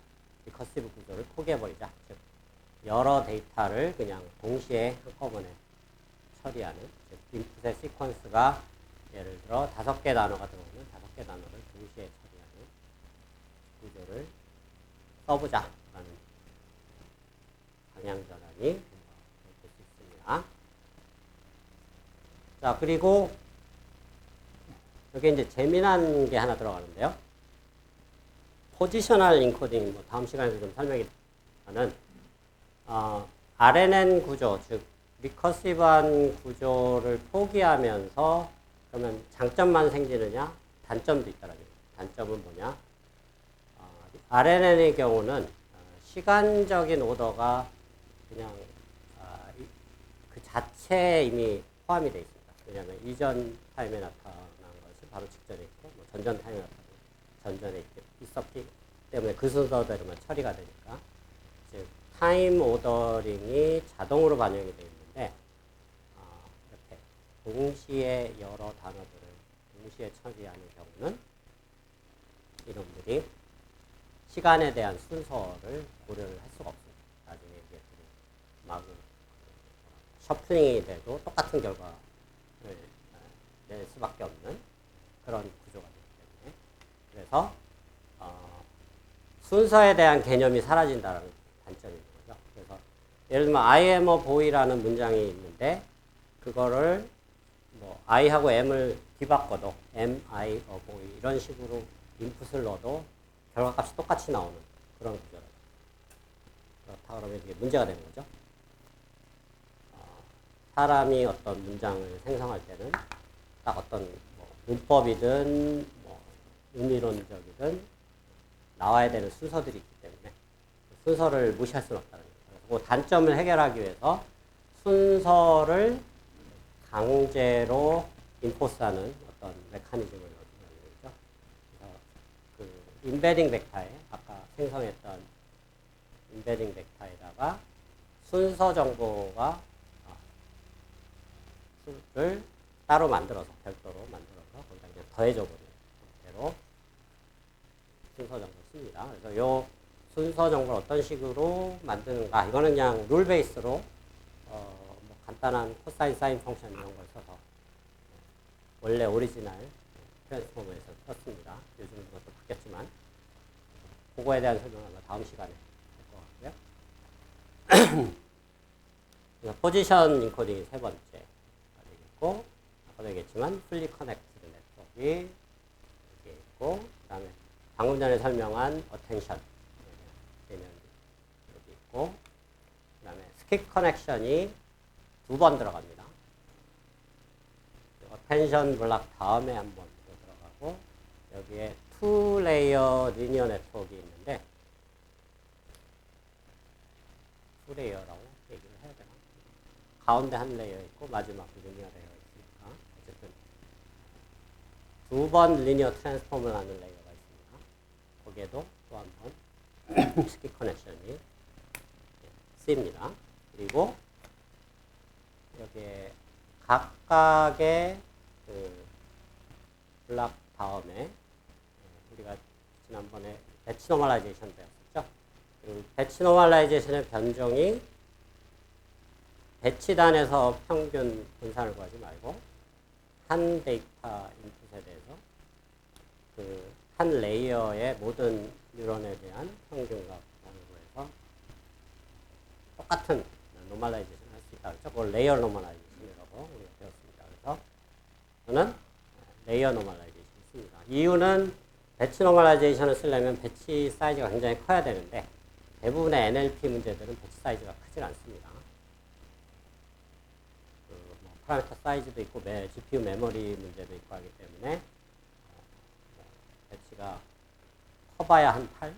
리커시브 구조를 포기해버리자. 즉 여러 데이터를 그냥 동시에 한꺼번에 처리하는, 즉 인풋의 시퀀스가 예를 들어 5개 단어가 들어오면 5개 단어를 동시에 처리하는 구조를 써보자라는 방향 전환이 될 수 있습니다. 자, 그리고 여기 이제 재미난 게 하나 들어가는데요. 포지셔널 인코딩, 뭐 다음 시간에도 좀 설명이 하는 RNN 구조, 즉 리커시브한 구조를 포기하면서 그러면 장점만 생기느냐? 단점도 있다라는 거예요. 단점은 뭐냐? RNN의 경우는 시간적인 오더가 그냥 그 자체에 이미 포함이 되어 있습니다. 왜냐하면 이전 타임에 나타난 것이 바로 직전에 있고 뭐 전전 타임에 나타난 전전에 있었기 때문에 그 순서대로만 처리가 되니까 즉 타임 오더링이 자동으로 반영이 되어 있는데 이렇게 동시에 여러 단어들을 동시에 처리하는 경우는 이놈들이 시간에 대한 순서를 고려를 할 수가 없습니다. 나중에 이제 마구 셔플링이 돼도 똑같은 결과를 낼 수밖에 없는 그런 구조가 되기 때문에 그래서 순서에 대한 개념이 사라진다는 단점이 있는 거죠. 그래서 예를 들면 I am a boy라는 문장이 있는데 그거를 뭐 I하고 M을 뒤바꿔도 am I a boy 이런 식으로 인풋을 넣어도 결과값이 똑같이 나오는 그런 구조다. 그렇다 그러면 이게 문제가 되는 거죠. 사람이 어떤 문장을 생성할 때는 딱 어떤 뭐 문법이든 뭐 의미론적이든 나와야 되는 순서들이 있기 때문에 순서를 무시할 수는 없다는 거예요. 그 단점을 해결하기 위해서 순서를 강제로 인포스하는 어떤 메커니즘을 넣는 거죠. 그래서 그 인베딩 벡터에 아까 생성했던 인베딩 벡터에다가 순서 정보가 를 따로 만들어서 별도로 만들어서 거기다 그냥 더해줘버리는 형태로 순서 정보를 씁니다. 그래서 요 순서 정보를 어떤 식으로 만드는가 이거는 그냥 룰 베이스로 뭐 간단한 코사인 사인 펑션 이런 걸 써서 원래 오리지널 트랜스포머에서 썼습니다. 요즘은 그것도 바뀌었지만 그거에 대한 설명은 아마 다음 시간에 할 것 같고요. 포지션 인코딩이 세 번째 되겠고 아까도 얘기했지만 풀리 커넥티드 네트워크가 여기 있고 그 다음에 방금 전에 설명한 어텐션 개념이 여기 있고 그 다음에 스킵 커넥션이 두 번 들어갑니다. 어텐션 블락 다음에 한 번 들어가고 여기에 투 레이어 리니어 네트워크가 있는데 투 레이어라고 얘기를 해야 되나? 가운데 한 레이어 있고 마지막 리니어 레이어 있으니까 어쨌든 두 번 리니어 트랜스폼을 하는 레이어가 있습니다. 거기에도 또 한 번 스킵 커넥션이 쓰입니다. 그리고 여기에 각각의 그 블락 다음에 우리가 지난번에 배치 노멀라이제이션 배웠었죠. 그리고 배치 노멀라이제이션의 변종이 배치단에서 평균 분산을 구하지 말고 한 데이터 인풋에 대해서 그 한 레이어의 모든 뉴런에 대한 평균값 구해서 똑같은 노멀라이제이션을 할 수 있다. 그렇죠? 그걸 레이어 노멀라이제이션이라고 우리가 배웠습니다. 그래서 저는 레이어 노멀라이제이션을 씁니다. 이유는 배치 노멀라이제이션을 쓰려면 배치 사이즈가 굉장히 커야 되는데 대부분의 NLP 문제들은 배치 사이즈가 크질 않습니다. 뭐 파라미터 사이즈도 있고 GPU 메모리 문제도 있고 하기 때문에 배치가 커봐야 한 8?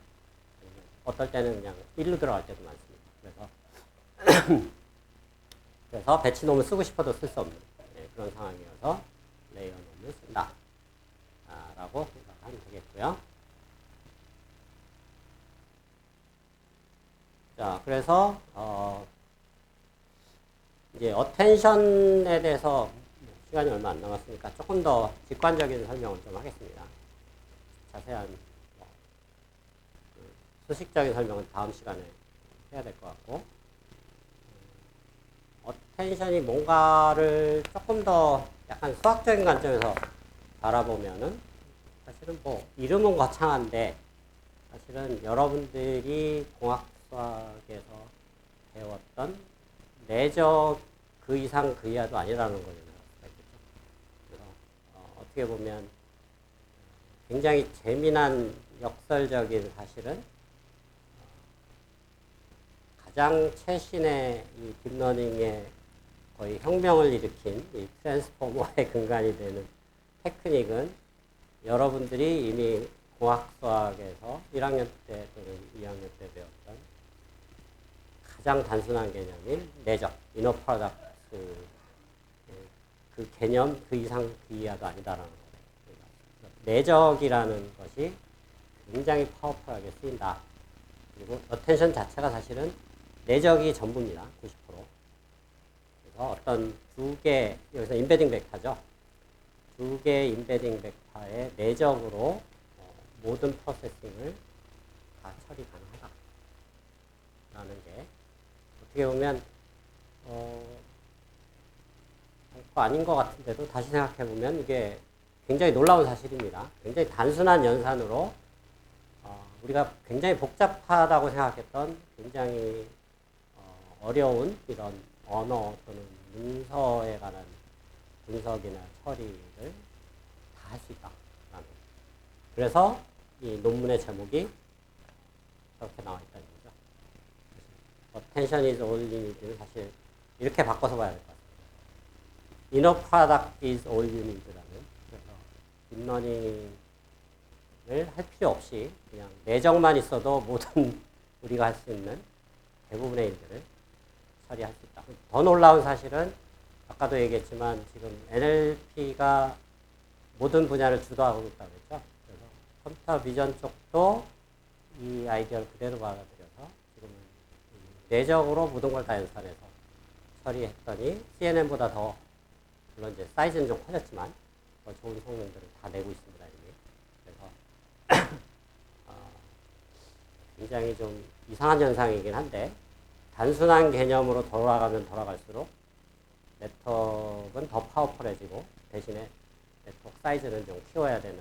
어떨 때는 그냥 1로 들어갈 때도 많습니다. 그래서 배치 놈을 쓰고 싶어도 쓸 수 없는 그런 상황이어서 레이어 놈을 쓴다 라고 생각하면 되겠고요. 자, 그래서 이제 어텐션에 대해서 시간이 얼마 안 남았으니까 조금 더 직관적인 설명을 좀 하겠습니다. 자세한 수식적인 설명은 다음 시간에 해야 될 것 같고 어텐션이 뭔가를 조금 더 약간 수학적인 관점에서 바라보면은 사실은 뭐 이름은 거창한데 사실은 여러분들이 공학 수학에서 배웠던 내적 그 이상 그 이하도 아니라는 걸 생각할 수가 있겠죠. 그래서 어떻게 보면 굉장히 재미난 역설적인 사실은 가장 최신의 이 딥러닝의 거의 혁명을 일으킨 이 트랜스포머의 근간이 되는 테크닉은 여러분들이 이미 공학수학에서 1학년 때 또는 2학년 때 배웠던 가장 단순한 개념인 내적, 이너 프로덕트 그 개념 그 이상 그 이하도 아니다라는 거예요. 내적이라는 것이 굉장히 파워풀하게 쓰인다. 그리고 어텐션 자체가 사실은 내적이 전부입니다. 90%. 그래서 어떤 두 개, 여기서 인베딩 벡터죠. 두 개의 인베딩 벡터의 내적으로 모든 프로세싱을 다 처리 가능하다라는 게 어떻게 보면 별거 아닌 것 같은데도 다시 생각해 보면 이게 굉장히 놀라운 사실입니다. 굉장히 단순한 연산으로 우리가 굉장히 복잡하다고 생각했던 굉장히 어려운 이런 언어 또는 문서에 관한 분석이나 처리를 다 할 수 있다. 그래서 이 논문의 제목이 저렇게 나와 있다는 거죠. Attention is all you need는 사실 이렇게 바꿔서 봐야 될 것 같습니다. Inner product is all you need라는, 그래서 딥러닝을 할 필요 없이 그냥 내적만 있어도 모든 우리가 할 수 있는 대부분의 일들을 처리할 수 있다. 더 놀라운 사실은 아까도 얘기했지만 지금 NLP가 모든 분야를 주도하고 있다고 했죠. 그래서 컴퓨터 비전 쪽도 이 아이디어를 그대로 받아들여서 지금은 내적으로 모든 걸 다 연산해서 처리했더니 CNN보다 더, 물론 이제 사이즈는 좀 커졌지만 더 좋은 성능들을 다 내고 있습니다. 이미. 그래서 굉장히 좀 이상한 현상이긴 한데 단순한 개념으로 돌아가면 돌아갈수록 네트워크는 더 파워풀해지고 대신에 네트워크 사이즈는 좀 키워야 되는,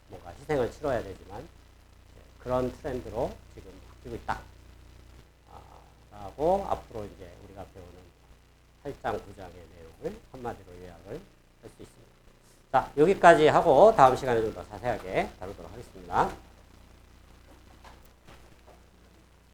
뭔가 희생을 치러야 되지만 그런 트렌드로 지금 바뀌고 있다. 라고 앞으로 이제 우리가 배우는 8장, 9장의 내용을 한마디로 요약을 할 수 있습니다. 자, 여기까지 하고 다음 시간에 좀 더 자세하게 다루도록 하겠습니다.